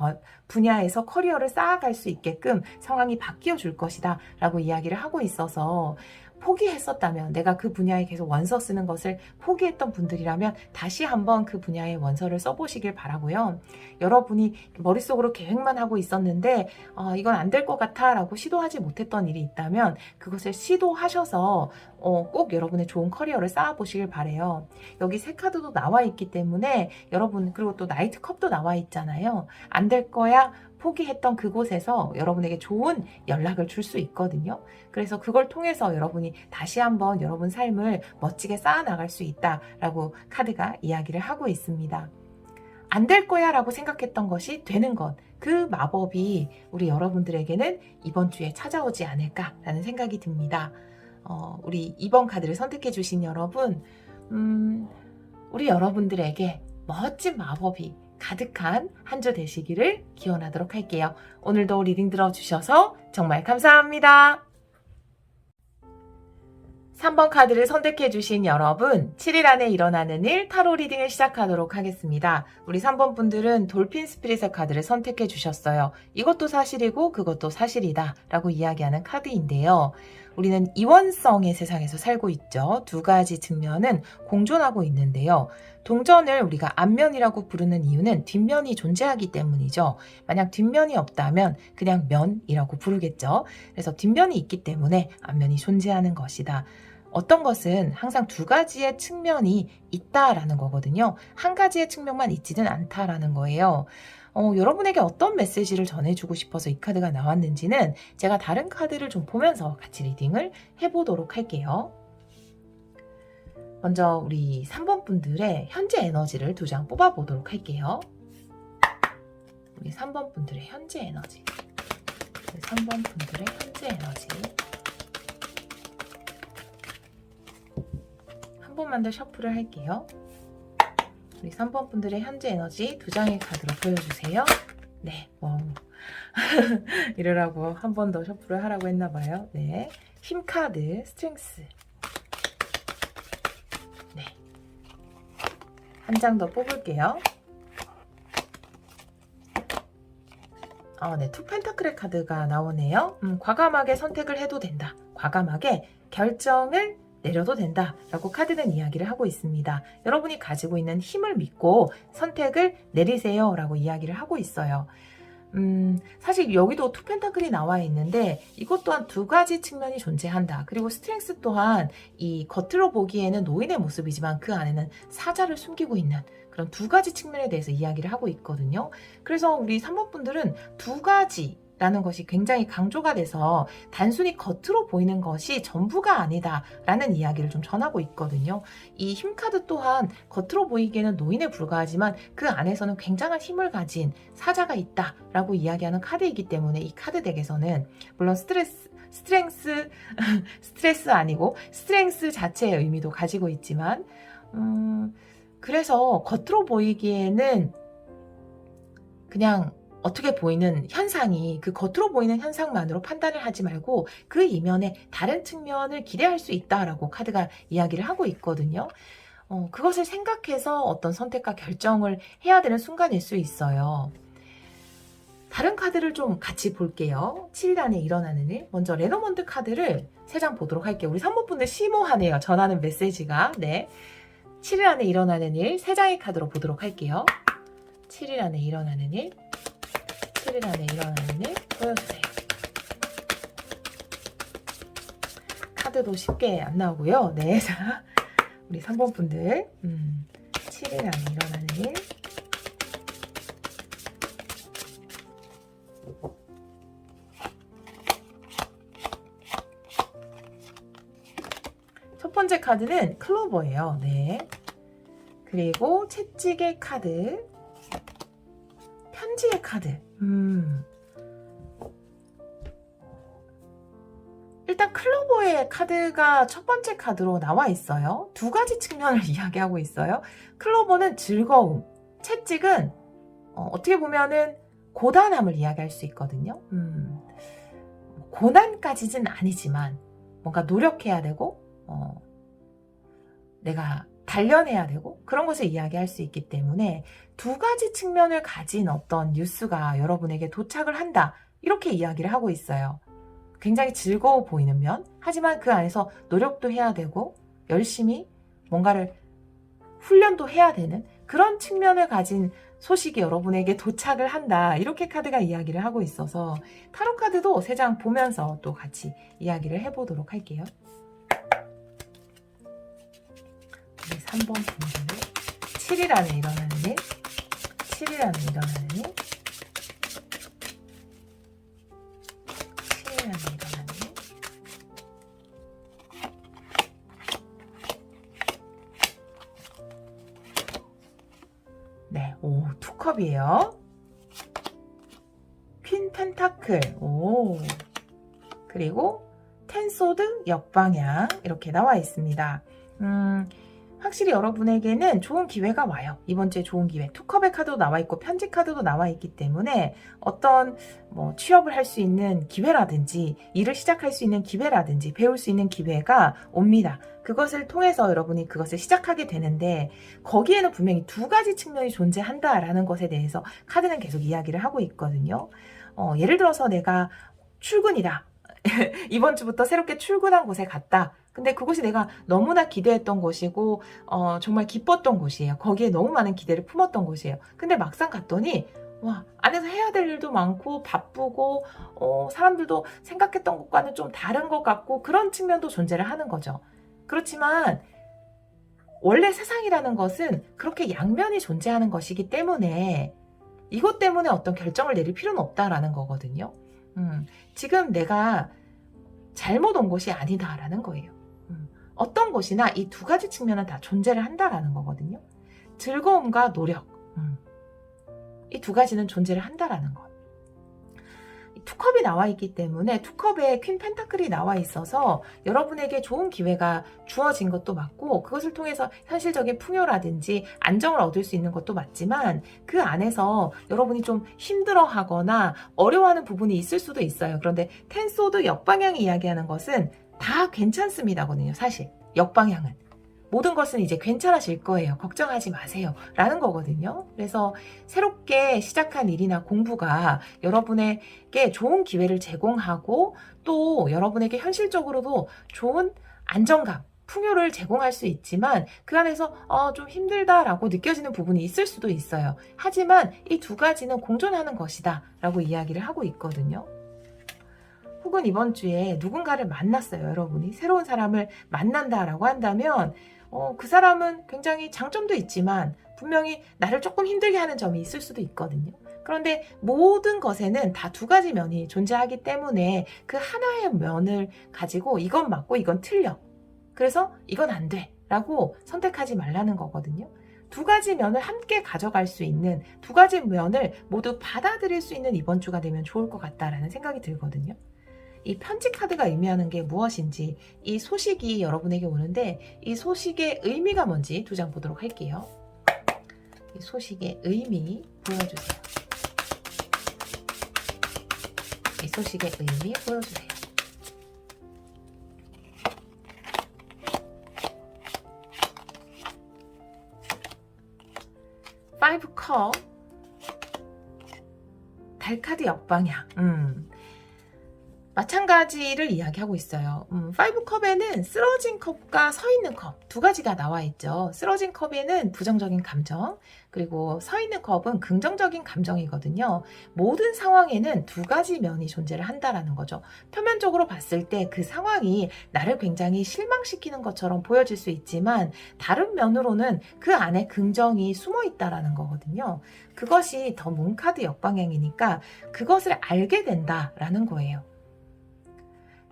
분야에서 커리어를 쌓아갈 수 있게끔 상황이 바뀌어 줄 것이다 라고 이야기를 하고 있어서 포기했었다면 내가 그 분야에 계속 원서 쓰는 것을 포기했던 분들이라면 다시 한번 그 분야의 원서를 써보시길 바라고요. 여러분이 머릿속으로 계획만 하고 있었는데 이건 안 될 것 같아 라고 시도하지 못했던 일이 있다면 그것을 시도하셔서 꼭 여러분의 좋은 커리어를 쌓아보시길 바래요. 여기 새 카드도 나와 있기 때문에 여러분 그리고 또 나이트 컵도 나와 있잖아요. 안 될 거야 포기했던 그곳에서 여러분에게 좋은 연락을 줄 수 있거든요. 그래서 그걸 통해서 여러분이 다시 한번 여러분 삶을 멋지게 쌓아나갈 수 있다라고 카드가 이야기를 하고 있습니다. 안 될 거야 라고 생각했던 것이 되는 것, 그 마법이 우리 여러분들에게는 이번 주에 찾아오지 않을까라는 생각이 듭니다. 우리 2번 카드를 선택해 주신 여러분, 우리 여러분들에게 멋진 마법이 가득한 한 주 되시기를 기원하도록 할게요. 오늘도 리딩 들어주셔서 정말 감사합니다. 3번 카드를 선택해 주신 여러분, 7일 안에 일어나는 일 타로 리딩을 시작하도록 하겠습니다. 우리 3번 분들은 돌핀 스피릿의 카드를 선택해 주셨어요. 이것도 사실이고 그것도 사실이다 라고 이야기하는 카드인데요. 우리는 이원성의 세상에서 살고 있죠. 두 가지 측면은 공존하고 있는데요. 동전을 우리가 앞면이라고 부르는 이유는 뒷면이 존재하기 때문이죠. 만약 뒷면이 없다면 그냥 면이라고 부르겠죠. 그래서 뒷면이 있기 때문에 앞면이 존재하는 것이다. 어떤 것은 항상 두 가지의 측면이 있다라는 거거든요. 한 가지의 측면만 있지는 않다라는 거예요. 여러분에게 어떤 메시지를 전해주고 싶어서 이 카드가 나왔는지는 제가 다른 카드를 좀 보면서 같이 리딩을 해보도록 할게요. 먼저 우리 3번 분들의 현재 에너지를 2장 뽑아보도록 할게요. 우리 3번 분들의 현재 에너지. 우리 3번 분들의 현재 에너지. 한 번만 더 셔플을 할게요. 우리 3번 분들의 현재 에너지 2장의 카드로 보여주세요. 네, 와우. 이러라고 한 번 더 셔플을 하라고 했나봐요. 네, 힘 카드, 스트렝스. 네, 한 장 더 뽑을게요. 네, 투 펜타클의 카드가 나오네요. 과감하게 선택을 해도 된다. 과감하게 결정을 내려도 된다라고 카드는 이야기를 하고 있습니다. 여러분이 가지고 있는 힘을 믿고 선택을 내리세요라고 이야기를 하고 있어요. 사실 여기도 투 펜타클이 나와 있는데 이것 또한 두 가지 측면이 존재한다. 그리고 스트렝스 또한 이 겉으로 보기에는 노인의 모습이지만 그 안에는 사자를 숨기고 있는 그런 두 가지 측면에 대해서 이야기를 하고 있거든요. 그래서 우리 3번 분들은 두 가지라는 것이 굉장히 강조가 돼서 단순히 겉으로 보이는 것이 전부가 아니다라는 이야기를 좀 전하고 있거든요. 이 힘카드 또한 겉으로 보이기에는 노인에 불과하지만 그 안에서는 굉장한 힘을 가진 사자가 있다라고 이야기하는 카드이기 때문에 이 카드 덱에서는 물론 스트렝스 아니고 스트렝스 자체의 의미도 가지고 있지만 그래서 겉으로 보이기에는 그냥 어떻게 보이는 현상이 그 겉으로 보이는 현상만으로 판단을 하지 말고 그 이면에 다른 측면을 기대할 수 있다라고 카드가 이야기를 하고 있거든요. 그것을 생각해서 어떤 선택과 결정을 해야 되는 순간일 수 있어요. 다른 카드를 좀 같이 볼게요. 7일 안에 일어나는 일. 먼저 레너먼드 카드를 3장 보도록 할게요. 우리 3번 분들 심오하네요. 전하는 메시지가. 네. 7일 안에 일어나는 일 3장의 카드로 보도록 할게요. 7일 안에 일어나는 일 7일 안에 일어나는 일 보여주세요. 카드도 쉽게 안 나오고요. 네, 자 우리 3번 분들 7일 안에 일어나는 일 첫 번째 카드는 클로버예요. 네. 그리고 채찍의 카드, 편지의 카드. 일단 클로버의 카드가 첫 번째 카드로 나와 있어요. 두 가지 측면을 이야기하고 있어요. 클로버는 즐거움, 채찍은 어떻게 보면은 고단함을 이야기할 수 있거든요. 고난까지는 아니지만 뭔가 노력해야 되고 내가 단련해야 되고 그런 것을 이야기할 수 있기 때문에 두 가지 측면을 가진 어떤 뉴스가 여러분에게 도착을 한다. 이렇게 이야기를 하고 있어요. 굉장히 즐거워 보이는 면, 하지만 그 안에서 노력도 해야 되고 열심히 뭔가를 훈련도 해야 되는 그런 측면을 가진 소식이 여러분에게 도착을 한다. 이렇게 카드가 이야기를 하고 있어서 타로 카드도 3장 보면서 또 같이 이야기를 해보도록 할게요. 우리 3번 분들 7일 안에 일어나는 일 7일 안에 일어나는 일 7일 안에 일어나는 일 네, 오, 투컵이에요. 퀸 펜타클, 오, 그리고 텐소드 역방향 이렇게 나와 있습니다. 확실히 여러분에게는 좋은 기회가 와요. 이번 주에 좋은 기회. 투컵의 카드도 나와 있고 편지 카드도 나와 있기 때문에 어떤 취업을 할 수 있는 기회라든지 일을 시작할 수 있는 기회라든지 배울 수 있는 기회가 옵니다. 그것을 통해서 여러분이 그것을 시작하게 되는데 거기에는 분명히 두 가지 측면이 존재한다라는 것에 대해서 카드는 계속 이야기를 하고 있거든요. 예를 들어서 내가 출근이다. 이번 주부터 새롭게 출근한 곳에 갔다. 근데 그곳이 내가 너무나 기대했던 곳이고 정말 기뻤던 곳이에요. 거기에 너무 많은 기대를 품었던 곳이에요. 근데 막상 갔더니 와, 안에서 해야 될 일도 많고 바쁘고 사람들도 생각했던 것과는 좀 다른 것 같고 그런 측면도 존재를 하는 거죠. 그렇지만 원래 세상이라는 것은 그렇게 양면이 존재하는 것이기 때문에 이것 때문에 어떤 결정을 내릴 필요는 없다라는 거거든요. 지금 내가 잘못 온 곳이 아니다라는 거예요. 어떤 곳이나 이 두 가지 측면은 다 존재를 한다라는 거거든요. 즐거움과 노력, 이 두 가지는 존재를 한다라는 것. 투컵이 나와 있기 때문에 투컵에 퀸 펜타클이 나와 있어서 여러분에게 좋은 기회가 주어진 것도 맞고 그것을 통해서 현실적인 풍요라든지 안정을 얻을 수 있는 것도 맞지만 그 안에서 여러분이 좀 힘들어하거나 어려워하는 부분이 있을 수도 있어요. 그런데 텐소드 역방향이 이야기하는 것은 다 괜찮습니다거든요. 사실 역방향은 모든 것은 이제 괜찮아질 거예요. 걱정하지 마세요. 라는 거거든요. 그래서 새롭게 시작한 일이나 공부가 여러분에게 좋은 기회를 제공하고 또 여러분에게 현실적으로도 좋은 안정감, 풍요를 제공할 수 있지만 그 안에서 좀 힘들다라고 느껴지는 부분이 있을 수도 있어요. 하지만 이 두 가지는 공존하는 것이다 라고 이야기를 하고 있거든요. 혹은 이번 주에 누군가를 만났어요. 여러분이 새로운 사람을 만난다라고 한다면 그 사람은 굉장히 장점도 있지만 분명히 나를 조금 힘들게 하는 점이 있을 수도 있거든요. 그런데 모든 것에는 다 두 가지 면이 존재하기 때문에 그 하나의 면을 가지고 이건 맞고 이건 틀려. 그래서 이건 안 돼 라고 선택하지 말라는 거거든요. 두 가지 면을 함께 가져갈 수 있는, 두 가지 면을 모두 받아들일 수 있는 이번 주가 되면 좋을 것 같다라는 생각이 들거든요. 이 편지 카드가 의미하는 게 무엇인지, 이 소식이 여러분에게 오는데 이 소식의 의미가 뭔지 두 장 보도록 할게요. 이 소식의 의미 보여주세요. 이 소식의 의미 보여주세요. 파이브 컵, 달카드 역방향. 마찬가지를 이야기하고 있어요. 5컵에는 쓰러진 컵과 서 있는 컵 두 가지가 나와 있죠. 쓰러진 컵에는 부정적인 감정, 그리고 서 있는 컵은 긍정적인 감정이거든요. 모든 상황에는 두 가지 면이 존재를 한다라는 거죠. 표면적으로 봤을 때 그 상황이 나를 굉장히 실망시키는 것처럼 보여질 수 있지만 다른 면으로는 그 안에 긍정이 숨어 있다라는 거거든요. 그것이 더 문카드 역방향이니까 그것을 알게 된다라는 거예요.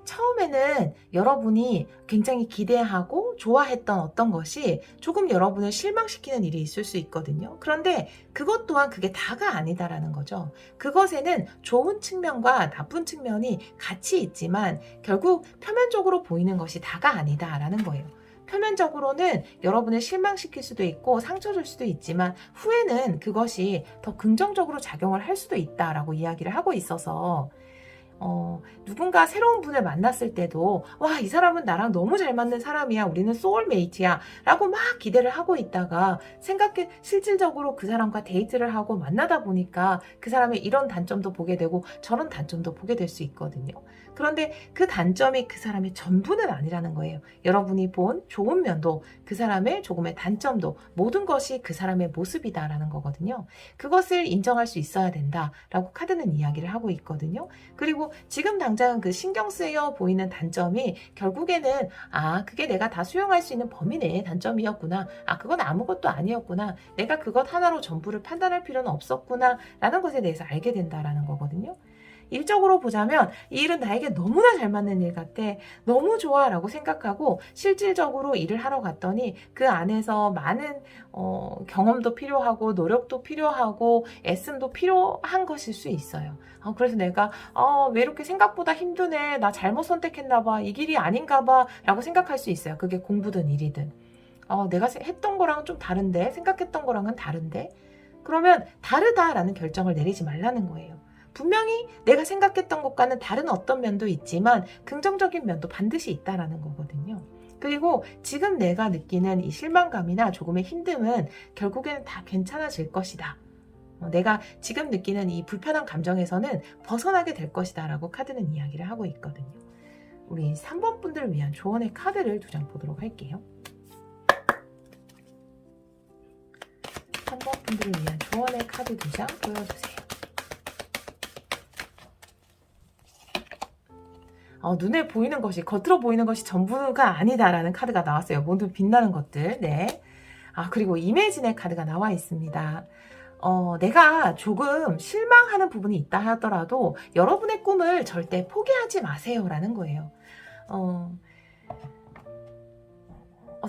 처음에는 여러분이 굉장히 기대하고 좋아했던 어떤 것이 조금 여러분을 실망시키는 일이 있을 수 있거든요. 그런데 그것 또한 그게 다가 아니다라는 거죠. 그것에는 좋은 측면과 나쁜 측면이 같이 있지만 결국 표면적으로 보이는 것이 다가 아니다라는 거예요. 표면적으로는 여러분을 실망시킬 수도 있고 상처 줄 수도 있지만 후에는 그것이 더 긍정적으로 작용을 할 수도 있다라고 이야기를 하고 있어서 누군가 새로운 분을 만났을 때도 와, 이 사람은 나랑 너무 잘 맞는 사람이야, 우리는 소울메이트야 라고 막 기대를 하고 있다가 실질적으로 그 사람과 데이트를 하고 만나다 보니까 그 사람의 이런 단점도 보게 되고 저런 단점도 보게 될 수 있거든요. 그런데 그 단점이 그 사람의 전부는 아니라는 거예요. 여러분이 본 좋은 면도 그 사람의 조금의 단점도 모든 것이 그 사람의 모습이다라는 거거든요. 그것을 인정할 수 있어야 된다라고 카드는 이야기를 하고 있거든요. 그리고 지금 당장 그 신경 쓰여 보이는 단점이 결국에는 그게 내가 다 수용할 수 있는 범위내 단점이었구나. 그건 아무것도 아니었구나. 내가 그것 하나로 전부를 판단할 필요는 없었구나 라는 것에 대해서 알게 된다라는 거거든요. 일적으로 보자면 이 일은 나에게 너무나 잘 맞는 일 같아, 너무 좋아 라고 생각하고 실질적으로 일을 하러 갔더니 그 안에서 많은 경험도 필요하고 노력도 필요하고 애씀도 필요한 것일 수 있어요. 그래서 내가 왜 이렇게 생각보다 힘드네, 나 잘못 선택했나 봐, 이 길이 아닌가 봐 라고 생각할 수 있어요. 그게 공부든 일이든. 내가 했던 거랑 좀 다른데, 생각했던 거랑은 다른데, 그러면 다르다라는 결정을 내리지 말라는 거예요. 분명히 내가 생각했던 것과는 다른 어떤 면도 있지만 긍정적인 면도 반드시 있다라는 거거든요. 그리고 지금 내가 느끼는 이 실망감이나 조금의 힘듦은 결국에는 다 괜찮아질 것이다. 내가 지금 느끼는 이 불편한 감정에서는 벗어나게 될 것이다 라고 카드는 이야기를 하고 있거든요. 우리 3번 분들을 위한 조언의 카드를 두 장 보도록 할게요. 3번 분들을 위한 조언의 카드 두 장 보여주세요. 눈에 보이는 것이, 겉으로 보이는 것이 전부가 아니다라는 카드가 나왔어요. 모두 빛나는 것들. 네. 그리고 이매진의 카드가 나와 있습니다. 내가 조금 실망하는 부분이 있다 하더라도 여러분의 꿈을 절대 포기하지 마세요라는 거예요.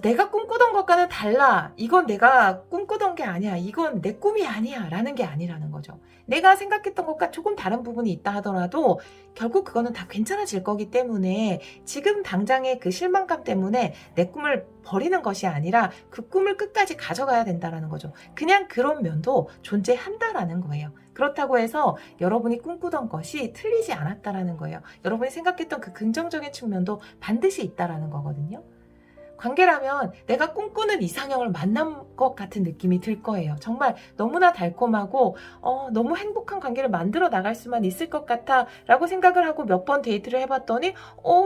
내가 꿈꾸던 것과는 달라. 이건 내가 꿈꾸던 게 아니야. 이건 내 꿈이 아니야. 라는 게 아니라는 거죠. 내가 생각했던 것과 조금 다른 부분이 있다 하더라도 결국 그거는 다 괜찮아질 거기 때문에 지금 당장의 그 실망감 때문에 내 꿈을 버리는 것이 아니라 그 꿈을 끝까지 가져가야 된다는 거죠. 그냥 그런 면도 존재한다라는 거예요. 그렇다고 해서 여러분이 꿈꾸던 것이 틀리지 않았다라는 거예요. 여러분이 생각했던 그 긍정적인 측면도 반드시 있다라는 거거든요. 관계라면 내가 꿈꾸는 이상형을 만난 것 같은 느낌이 들 거예요. 정말 너무나 달콤하고 너무 행복한 관계를 만들어 나갈 수만 있을 것 같아 라고 생각을 하고 몇 번 데이트를 해봤더니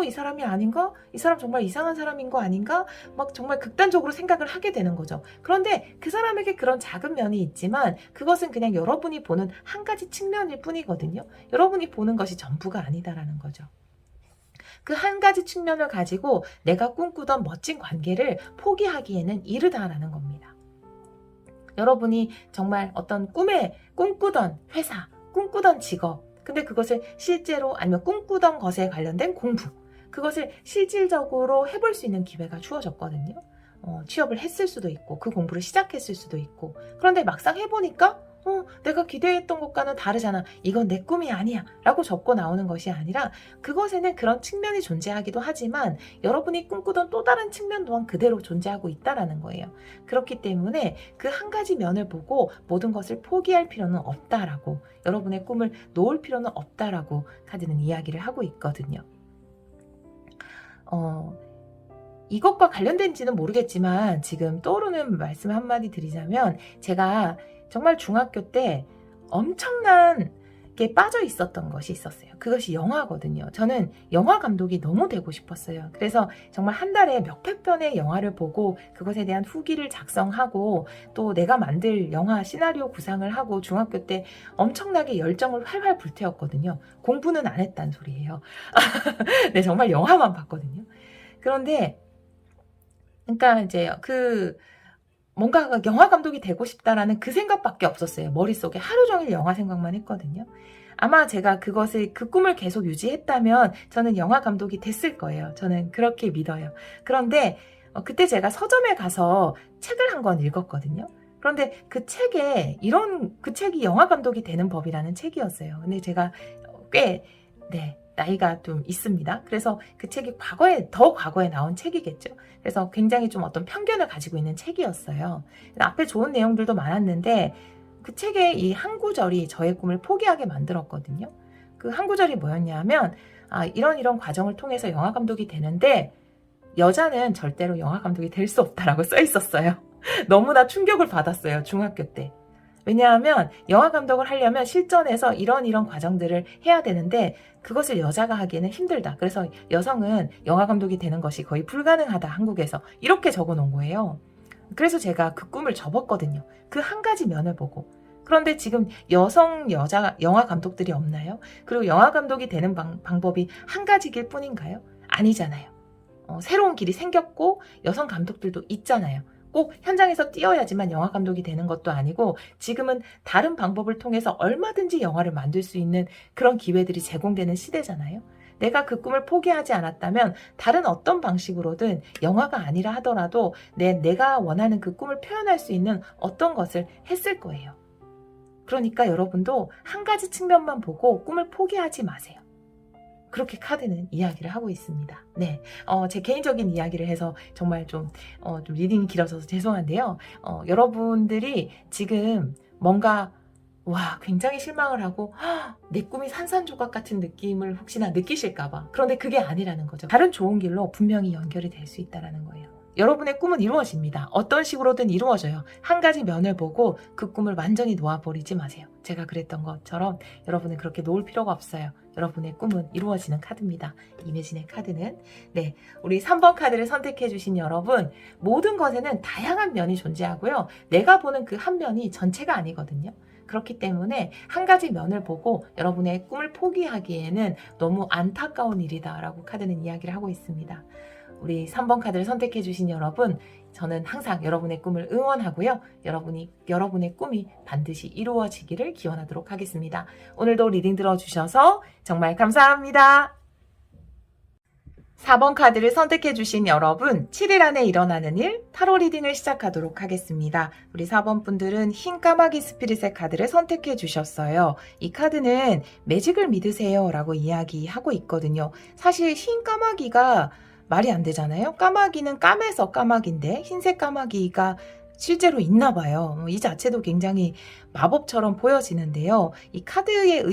이 사람이 아닌가? 이 사람 정말 이상한 사람인 거 아닌가? 막 정말 극단적으로 생각을 하게 되는 거죠. 그런데 그 사람에게 그런 작은 면이 있지만 그것은 그냥 여러분이 보는 한 가지 측면일 뿐이거든요. 여러분이 보는 것이 전부가 아니다라는 거죠. 그 한 가지 측면을 가지고 내가 꿈꾸던 멋진 관계를 포기하기에는 이르다라는 겁니다. 여러분이 정말 어떤 꿈꾸던 회사, 꿈꾸던 직업, 근데 그것을 실제로 아니면 꿈꾸던 것에 관련된 공부, 그것을 실질적으로 해볼 수 있는 기회가 주어졌거든요. 취업을 했을 수도 있고 그 공부를 시작했을 수도 있고, 그런데 막상 해보니까 내가 기대했던 것과는 다르잖아. 이건 내 꿈이 아니야. 라고 적고 나오는 것이 아니라 그것에는 그런 측면이 존재하기도 하지만 여러분이 꿈꾸던 또 다른 측면 또한 그대로 존재하고 있다라는 거예요. 그렇기 때문에 그 한 가지 면을 보고 모든 것을 포기할 필요는 없다라고, 여러분의 꿈을 놓을 필요는 없다라고 카드는 이야기를 하고 있거든요. 이것과 관련된지는 모르겠지만 지금 떠오르는 말씀 한마디 드리자면, 제가 정말 중학교 때 엄청나게 빠져 있었던 것이 있었어요. 그것이 영화거든요. 저는 영화 감독이 너무 되고 싶었어요. 그래서 정말 한 달에 몇백 편의 영화를 보고 그것에 대한 후기를 작성하고 또 내가 만들 영화 시나리오 구상을 하고 중학교 때 엄청나게 열정을 활활 불태웠거든요. 공부는 안 했단 소리예요. 네, 정말 영화만 봤거든요. 그런데 그러니까 이제 뭔가 영화 감독이 되고 싶다라는 그 생각밖에 없었어요. 머릿속에 하루 종일 영화 생각만 했거든요. 아마 제가 그 꿈을 계속 유지했다면 저는 영화 감독이 됐을 거예요. 저는 그렇게 믿어요. 그런데 그때 제가 서점에 가서 책을 한 권 읽었거든요. 그런데 그 책이 영화 감독이 되는 법이라는 책이었어요. 근데 제가 꽤 나이가 좀 있습니다. 그래서 그 책이 더 과거에 나온 책이겠죠. 그래서 굉장히 좀 어떤 편견을 가지고 있는 책이었어요. 앞에 좋은 내용들도 많았는데 그 책의 이 한 구절이 저의 꿈을 포기하게 만들었거든요. 그 한 구절이 뭐였냐면, 이런 과정을 통해서 영화 감독이 되는데 여자는 절대로 영화 감독이 될 수 없다라고 써 있었어요. 너무나 충격을 받았어요, 중학교 때. 왜냐하면 영화 감독을 하려면 실전에서 이런 과정들을 해야 되는데 그것을 여자가 하기에는 힘들다. 그래서 여성은 영화 감독이 되는 것이 거의 불가능하다, 한국에서. 이렇게 적어 놓은 거예요. 그래서 제가 그 꿈을 접었거든요. 그 한 가지 면을 보고. 그런데 지금 여자 영화 감독들이 없나요? 그리고 영화 감독이 되는 방법이 한 가지일 뿐인가요? 아니잖아요. 새로운 길이 생겼고 여성 감독들도 있잖아요. 꼭 현장에서 뛰어야지만 영화 감독이 되는 것도 아니고 지금은 다른 방법을 통해서 얼마든지 영화를 만들 수 있는 그런 기회들이 제공되는 시대잖아요. 내가 그 꿈을 포기하지 않았다면 다른 어떤 방식으로든 영화가 아니라 하더라도 내가 원하는 그 꿈을 표현할 수 있는 어떤 것을 했을 거예요. 그러니까 여러분도 한 가지 측면만 보고 꿈을 포기하지 마세요. 그렇게 카드는 이야기를 하고 있습니다. 네, 제 개인적인 이야기를 해서 정말 좀 리딩이 길어져서 죄송한데요. 여러분들이 지금 뭔가 굉장히 실망을 하고 내 꿈이 산산조각 같은 느낌을 혹시나 느끼실까봐. 그런데 그게 아니라는 거죠. 다른 좋은 길로 분명히 연결이 될 수 있다는 거예요. 여러분의 꿈은 이루어집니다. 어떤 식으로든 이루어져요. 한 가지 면을 보고 그 꿈을 완전히 놓아버리지 마세요. 제가 그랬던 것처럼 여러분은 그렇게 놓을 필요가 없어요. 여러분의 꿈은 이루어지는 카드입니다. 이매진의 카드는. 네, 우리 3번 카드를 선택해 주신 여러분, 모든 것에는 다양한 면이 존재하고요. 내가 보는 그 한 면이 전체가 아니거든요. 그렇기 때문에 한 가지 면을 보고 여러분의 꿈을 포기하기에는 너무 안타까운 일이다라고 카드는 이야기를 하고 있습니다. 우리 3번 카드를 선택해 주신 여러분, 저는 항상 여러분의 꿈을 응원하고요. 여러분의 꿈이 반드시 이루어지기를 기원하도록 하겠습니다. 오늘도 리딩 들어주셔서 정말 감사합니다. 4번 카드를 선택해 주신 여러분, 7일 안에 일어나는 일 타로 리딩을 시작하도록 하겠습니다. 우리 4번 분들은 흰 까마귀 스피릿의 카드를 선택해 주셨어요. 이 카드는 매직을 믿으세요 라고 이야기하고 있거든요. 사실 흰 까마귀가 말이 안 되잖아요. 까마귀는 까매서 까마귀인데 흰색 까마귀가 실제로 있나 봐요. 이 자체도 굉장히 마법처럼 보여지는데요. 이 카드의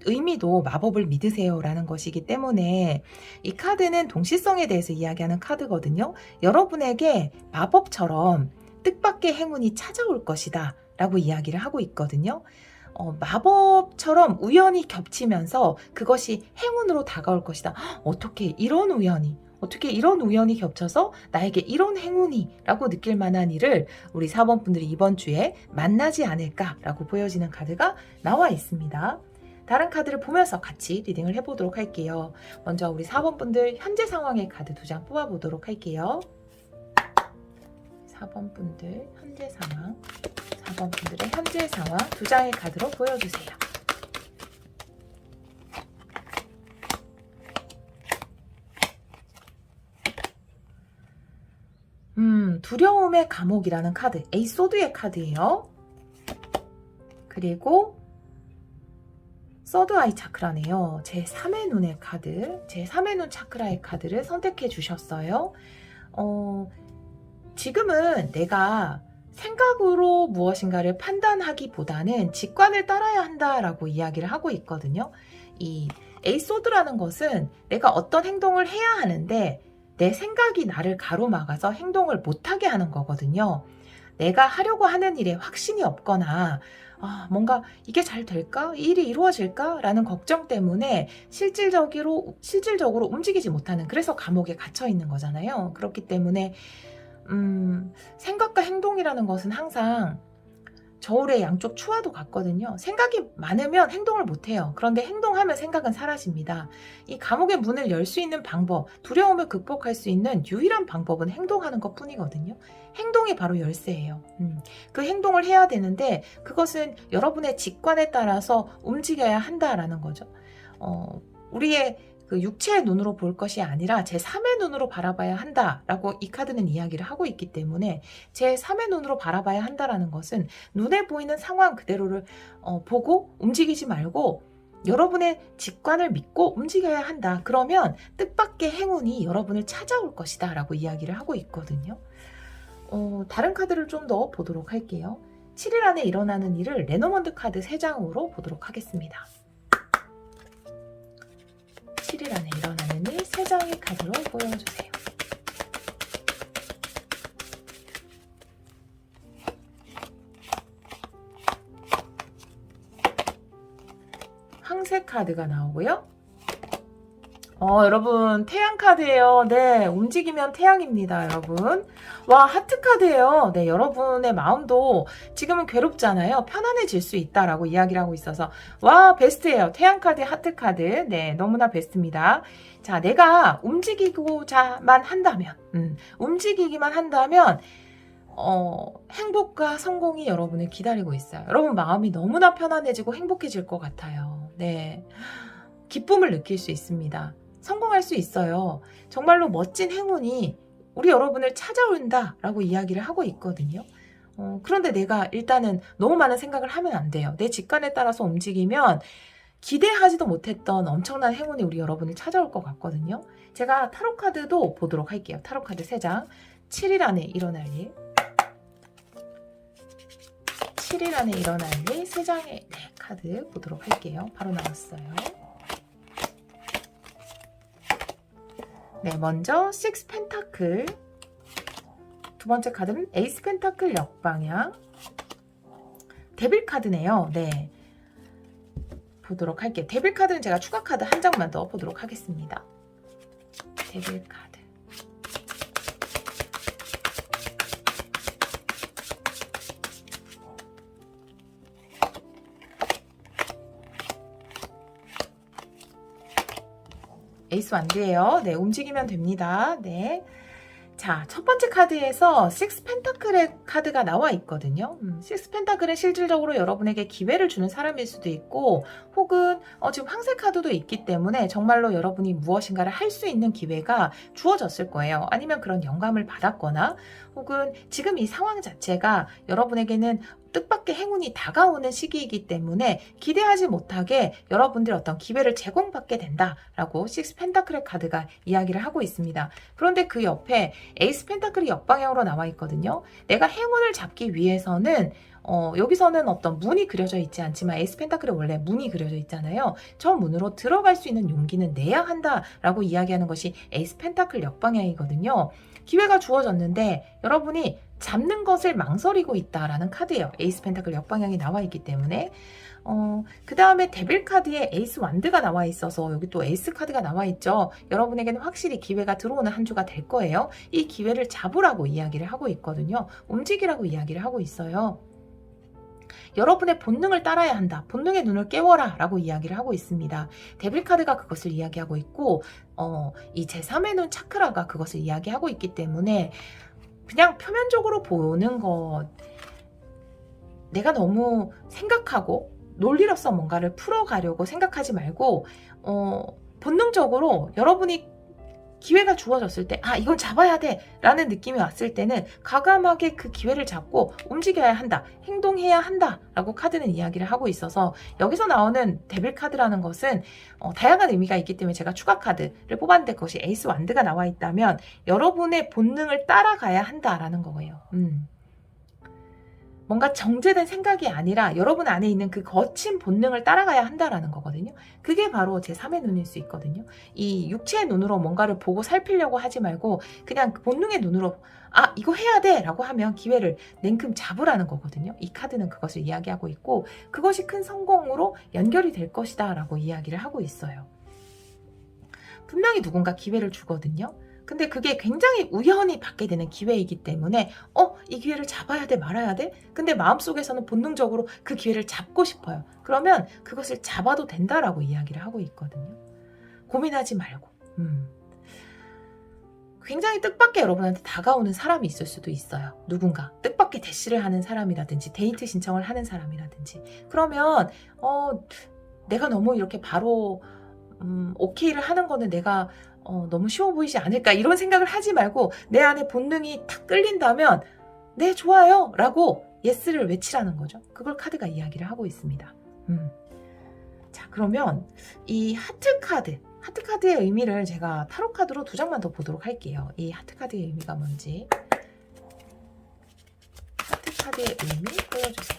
의미도 마법을 믿으세요라는 것이기 때문에 이 카드는 동시성에 대해서 이야기하는 카드거든요. 여러분에게 마법처럼 뜻밖의 행운이 찾아올 것이다 라고 이야기를 하고 있거든요. 마법처럼 우연히 겹치면서 그것이 행운으로 다가올 것이다. 어떻게 이런 우연이 겹쳐서 나에게 이런 행운이 라고 느낄 만한 일을 우리 4번 분들이 이번 주에 만나지 않을까라고 보여지는 카드가 나와 있습니다. 다른 카드를 보면서 같이 리딩을 해보도록 할게요. 먼저 우리 4번 분들 현재 상황의 카드 2장 뽑아보도록 할게요. 4번 분들 현재 상황, 4번 분들의 현재 상황 2장의 카드로 보여주세요. 두려움의 감옥이라는 카드, 에이스 소드의 카드예요. 그리고 서드 아이 차크라네요. 제 3의 눈의 카드, 제 3의 눈 차크라의 카드를 선택해 주셨어요. 지금은 내가 생각으로 무엇인가를 판단하기보다는 직관을 따라야 한다라고 이야기를 하고 있거든요. 이 에이스 소드라는 것은 내가 어떤 행동을 해야 하는데 내 생각이 나를 가로막아서 행동을 못하게 하는 거거든요. 내가 하려고 하는 일에 확신이 없거나 뭔가 이게 잘 될까? 이 일이 이루어질까? 라는 걱정 때문에 실질적으로 움직이지 못하는, 그래서 감옥에 갇혀 있는 거잖아요. 그렇기 때문에 생각과 행동이라는 것은 항상 저울의 양쪽 추와도 같거든요. 생각이 많으면 행동을 못해요. 그런데 행동하면 생각은 사라집니다. 이 감옥의 문을 열 수 있는 방법, 두려움을 극복할 수 있는 유일한 방법은 행동하는 것 뿐이거든요. 행동이 바로 열쇠예요. 그 행동을 해야 되는데 그것은 여러분의 직관에 따라서 움직여야 한다라는 거죠. 우리의 그 육체의 눈으로 볼 것이 아니라 제 3의 눈으로 바라봐야 한다라고 이 카드는 이야기를 하고 있기 때문에 제 3의 눈으로 바라봐야 한다라는 것은 눈에 보이는 상황 그대로를 보고 움직이지 말고 여러분의 직관을 믿고 움직여야 한다. 그러면 뜻밖의 행운이 여러분을 찾아올 것이다 라고 이야기를 하고 있거든요. 다른 카드를 좀 더 보도록 할게요. 7일 안에 일어나는 일을 레노먼드 카드 3장으로 보도록 하겠습니다. 7일 안에 일어나는 일 3장의 카드로 보여주세요. 황색 카드가 나오고요. 여러분 태양 카드예요. 네, 움직이면 태양입니다, 여러분. 와, 하트 카드예요. 네, 여러분의 마음도 지금은 괴롭잖아요. 편안해질 수 있다라고 이야기를 하고 있어서 와, 베스트예요. 태양 카드, 하트 카드. 네, 너무나 베스트입니다. 자, 내가 움직이기만 한다면 행복과 성공이 여러분을 기다리고 있어요. 여러분 마음이 너무나 편안해지고 행복해질 것 같아요. 네, 기쁨을 느낄 수 있습니다. 성공할 수 있어요. 정말로 멋진 행운이 우리 여러분을 찾아온다라고 이야기를 하고 있거든요. 그런데 내가 일단은 너무 많은 생각을 하면 안 돼요. 내 직관에 따라서 움직이면 기대하지도 못했던 엄청난 행운이 우리 여러분을 찾아올 것 같거든요. 제가 타로 카드도 보도록 할게요. 타로 카드 3장. 7일 안에 일어날 일. 7일 안에 일어날 일 3장의 카드 보도록 할게요. 바로 나왔어요. 네, 먼저 6 펜타클, 두 번째 카드는 에이스 펜타클 역방향, 데빌 카드네요. 네, 보도록 할게요. 데빌 카드는 제가 추가 카드 한 장만 더 보도록 하겠습니다. 데빌 카드. 에이스 완드예요. 네, 움직이면 됩니다. 네. 자, 첫 번째 카드에서 6 펜타클의 카드가 나와 있거든요. 6 펜타클은 실질적으로 여러분에게 기회를 주는 사람일 수도 있고, 혹은 지금 황색 카드도 있기 때문에 정말로 여러분이 무엇인가를 할 수 있는 기회가 주어졌을 거예요. 아니면 그런 영감을 받았거나, 혹은 지금 이 상황 자체가 여러분에게는 뜻밖의 행운이 다가오는 시기이기 때문에 기대하지 못하게 여러분들 어떤 기회를 제공받게 된다라고 6 펜타클의 카드가 이야기를 하고 있습니다. 그런데 그 옆에 에이스 펜타클이 역방향으로 나와 있거든요. 내가 행운을 잡기 위해서는 여기서는 어떤 문이 그려져 있지 않지만 에이스 펜타클에 원래 문이 그려져 있잖아요. 저 문으로 들어갈 수 있는 용기는 내야 한다라고 이야기하는 것이 에이스 펜타클 역방향이거든요. 기회가 주어졌는데 여러분이 잡는 것을 망설이고 있다라는 카드예요. 에이스 펜타클 역방향이 나와 있기 때문에. 그 다음에 데빌 카드에 에이스 완드가 나와 있어서 여기 또 에이스 카드가 나와 있죠. 여러분에게는 확실히 기회가 들어오는 한 주가 될 거예요. 이 기회를 잡으라고 이야기를 하고 있거든요. 움직이라고 이야기를 하고 있어요. 여러분의 본능을 따라야 한다. 본능의 눈을 깨워라 라고 이야기를 하고 있습니다. 데빌 카드가 그것을 이야기하고 있고 이 제3의 눈 차크라가 그것을 이야기하고 있기 때문에 그냥 표면적으로 보는 것 내가 너무 생각하고 논리로서 뭔가를 풀어가려고 생각하지 말고 본능적으로 여러분이 기회가 주어졌을 때 이건 잡아야 돼 라는 느낌이 왔을 때는 과감하게 그 기회를 잡고 움직여야 한다, 행동해야 한다 라고 카드는 이야기를 하고 있어서 여기서 나오는 데빌 카드라는 것은 다양한 의미가 있기 때문에 제가 추가 카드를 뽑았는데 그것이 에이스 완드가 나와 있다면 여러분의 본능을 따라가야 한다라는 거예요. 뭔가 정제된 생각이 아니라 여러분 안에 있는 그 거친 본능을 따라가야 한다라는 거거든요. 그게 바로 제3의 눈일 수 있거든요. 이 육체의 눈으로 뭔가를 보고 살피려고 하지 말고 그냥 그 본능의 눈으로 이거 해야 돼 라고 하면 기회를 냉큼 잡으라는 거거든요. 이 카드는 그것을 이야기하고 있고 그것이 큰 성공으로 연결이 될 것이다 라고 이야기를 하고 있어요. 분명히 누군가 기회를 주거든요. 근데 그게 굉장히 우연히 받게 되는 기회이기 때문에 이 기회를 잡아야 돼 말아야 돼? 근데 마음속에서는 본능적으로 그 기회를 잡고 싶어요. 그러면 그것을 잡아도 된다라고 이야기를 하고 있거든요. 고민하지 말고. 굉장히 뜻밖의 여러분한테 다가오는 사람이 있을 수도 있어요. 누군가 뜻밖의 대시를 하는 사람이라든지 데이트 신청을 하는 사람이라든지 그러면 내가 너무 이렇게 바로 오케이를 하는 거는 내가 너무 쉬워 보이지 않을까 이런 생각을 하지 말고 내 안에 본능이 탁 끌린다면 네 좋아요 라고 예스를 외치라는 거죠. 그걸 카드가 이야기를 하고 있습니다. 자 그러면 이 하트 카드의 의미를 제가 타로 카드로 2장만 더 보도록 할게요. 이 하트 카드의 의미가 뭔지 하트 카드의 의미 보여주세요.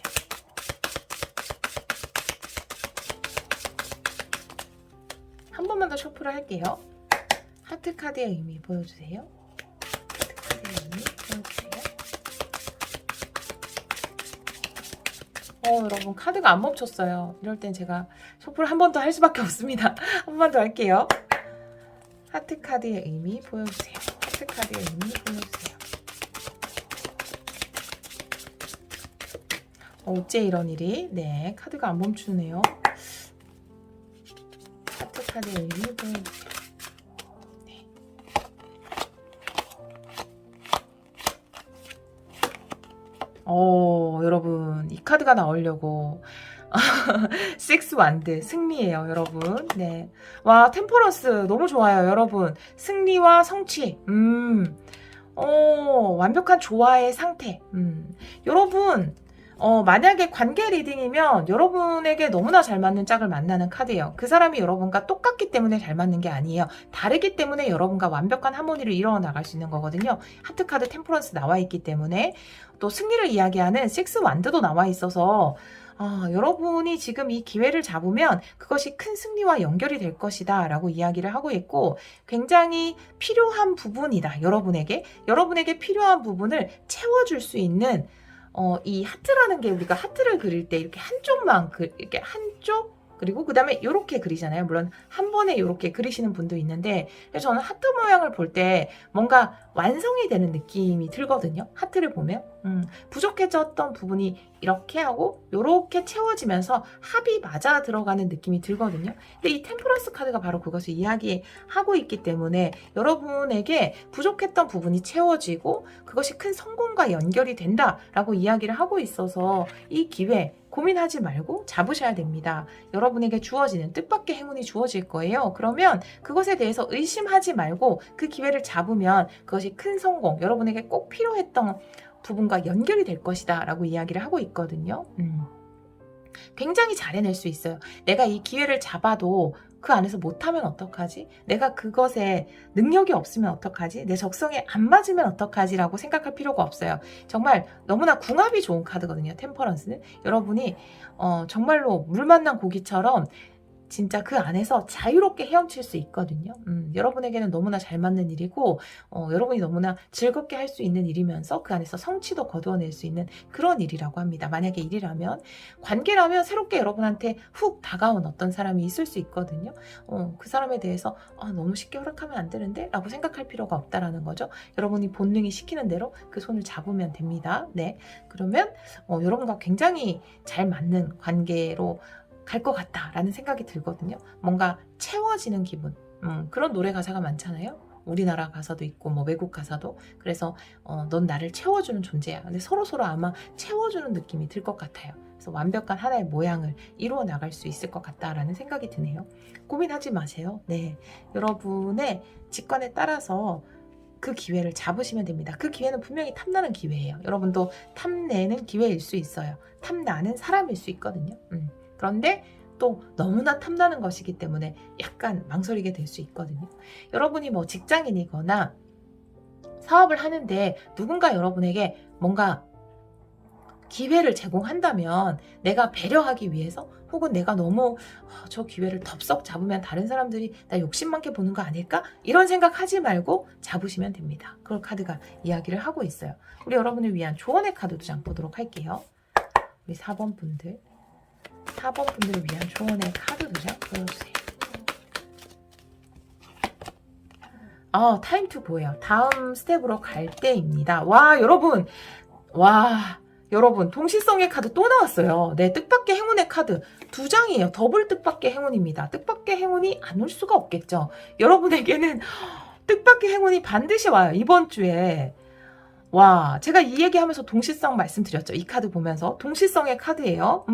한 번만 더 셔플을 할게요. 하트 카드의 의미 보여주세요. 하트 카드의 의미 보여주세요. 여러분 카드가 안 멈췄어요. 이럴 땐 제가 셔플 한 번 더 할 수밖에 없습니다. 한 번만 더 할게요. 하트 카드의 의미 보여주세요. 하트 카드의 의미 보여주세요. 어째 이런 일이? 네, 카드가 안 멈추네요. 하트 카드의 의미 보여주세요. 여러분 이 카드가 나오려고 6 완드 승리예요 여러분. 네. 와 템퍼런스 너무 좋아요 여러분. 승리와 성취 완벽한 조화의 상태. 여러분 만약에 관계 리딩이면 여러분에게 너무나 잘 맞는 짝을 만나는 카드예요. 그 사람이 여러분과 똑같기 때문에 잘 맞는 게 아니에요. 다르기 때문에 여러분과 완벽한 하모니를 이루어 나갈 수 있는 거거든요. 하트 카드 템퍼런스 나와 있기 때문에 또 승리를 이야기하는 6 완드도 나와 있어서 여러분이 지금 이 기회를 잡으면 그것이 큰 승리와 연결이 될 것이다 라고 이야기를 하고 있고 굉장히 필요한 부분이다. 여러분에게 필요한 부분을 채워줄 수 있는 이 하트라는 게 우리가 하트를 그릴 때 이렇게 한쪽만 이렇게 한쪽 그리고 그 다음에 이렇게 그리잖아요. 물론 한 번에 이렇게 그리시는 분도 있는데 저는 하트 모양을 볼 때 뭔가 완성이 되는 느낌이 들거든요. 하트를 보면 부족해졌던 부분이 이렇게 하고 이렇게 채워지면서 합이 맞아 들어가는 느낌이 들거든요. 근데 이 템퍼런스 카드가 바로 그것을 이야기하고 있기 때문에 여러분에게 부족했던 부분이 채워지고 그것이 큰 성공과 연결이 된다라고 이야기를 하고 있어서 이 기회 고민하지 말고 잡으셔야 됩니다. 여러분에게 주어지는 뜻밖의 행운이 주어질 거예요. 그러면 그것에 대해서 의심하지 말고 그 기회를 잡으면 그것이 큰 성공, 여러분에게 꼭 필요했던 부분과 연결이 될 것이다 라고 이야기를 하고 있거든요. 굉장히 잘 해낼 수 있어요. 내가 이 기회를 잡아도 그 안에서 못하면 어떡하지? 내가 그것에 능력이 없으면 어떡하지? 내 적성에 안 맞으면 어떡하지? 라고 생각할 필요가 없어요. 정말 너무나 궁합이 좋은 카드거든요. 템퍼런스는. 여러분이 정말로 물 만난 고기처럼 진짜 그 안에서 자유롭게 헤엄칠 수 있거든요. 여러분에게는 너무나 잘 맞는 일이고 여러분이 너무나 즐겁게 할 수 있는 일이면서 그 안에서 성취도 거두어낼 수 있는 그런 일이라고 합니다. 만약에 일이라면, 관계라면 새롭게 여러분한테 훅 다가온 어떤 사람이 있을 수 있거든요. 그 사람에 대해서 너무 쉽게 허락하면 안 되는데? 라고 생각할 필요가 없다라는 거죠. 여러분이 본능이 시키는 대로 그 손을 잡으면 됩니다. 네, 그러면 여러분과 굉장히 잘 맞는 관계로 갈 것 같다라는 생각이 들거든요. 뭔가 채워지는 기분. 그런 노래 가사가 많잖아요. 우리나라 가사도 있고 뭐 외국 가사도. 그래서 넌 나를 채워주는 존재야. 근데 서로서로 아마 채워주는 느낌이 들 것 같아요. 그래서 완벽한 하나의 모양을 이루어 나갈 수 있을 것 같다라는 생각이 드네요. 고민하지 마세요. 네, 여러분의 직관에 따라서 그 기회를 잡으시면 됩니다. 그 기회는 분명히 탐나는 기회예요. 여러분도 탐내는 기회일 수 있어요. 탐나는 사람일 수 있거든요. 그런데 또 너무나 탐나는 것이기 때문에 약간 망설이게 될 수 있거든요. 여러분이 뭐 직장인이거나 사업을 하는데 누군가 여러분에게 뭔가 기회를 제공한다면 내가 배려하기 위해서, 혹은 내가 너무 저 기회를 덥석 잡으면 다른 사람들이 나 욕심 많게 보는 거 아닐까? 이런 생각하지 말고 잡으시면 됩니다. 그걸 카드가 이야기를 하고 있어요. 우리 여러분을 위한 조언의 카드 2장 보도록 할게요. 우리 4번 분들. 4번 분들을 위한 조언의 카드 2장 보여주세요. 타임 투 고예요. 다음 스텝으로 갈 때입니다. 여러분 동시성의 카드 또 나왔어요. 네, 뜻밖의 행운의 카드 2장이에요. 더블 뜻밖의 행운입니다. 뜻밖의 행운이 안 올 수가 없겠죠. 여러분에게는 뜻밖의 행운이 반드시 와요. 이번 주에. 제가 이 얘기하면서 동시성 말씀드렸죠. 이 카드 보면서 동시성의 카드예요.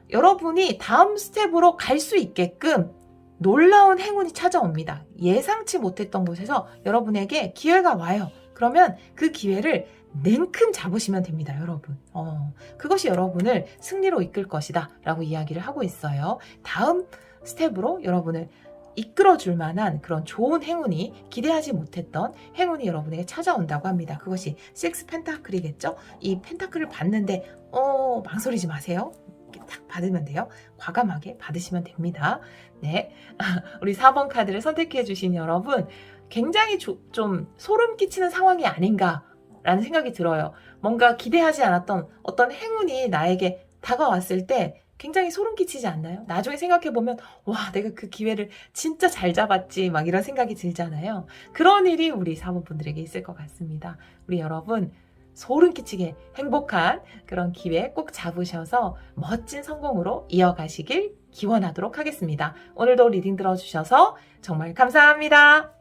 여러분이 다음 스텝으로 갈 수 있게끔 놀라운 행운이 찾아옵니다. 예상치 못했던 곳에서 여러분에게 기회가 와요. 그러면 그 기회를 냉큼 잡으시면 됩니다, 여러분. 그것이 여러분을 승리로 이끌 것이다 라고 이야기를 하고 있어요. 다음 스텝으로 여러분을 이끌어줄 만한 그런 좋은 행운이, 기대하지 못했던 행운이 여러분에게 찾아온다고 합니다. 그것이 6 펜타클이겠죠? 이 펜타클을 받는데 망설이지 마세요. 딱 받으면 돼요. 과감하게 받으시면 됩니다. 네, 우리 4번 카드를 선택해 주신 여러분, 굉장히 좀 소름 끼치는 상황이 아닌가라는 생각이 들어요. 뭔가 기대하지 않았던 어떤 행운이 나에게 다가왔을 때 굉장히 소름 끼치지 않나요? 나중에 생각해보면 내가 그 기회를 진짜 잘 잡았지, 막 이런 생각이 들잖아요. 그런 일이 우리 4번 분들에게 있을 것 같습니다. 우리 여러분, 소름 끼치게 행복한 그런 기회 꼭 잡으셔서 멋진 성공으로 이어가시길 기원하도록 하겠습니다. 오늘도 리딩 들어주셔서 정말 감사합니다.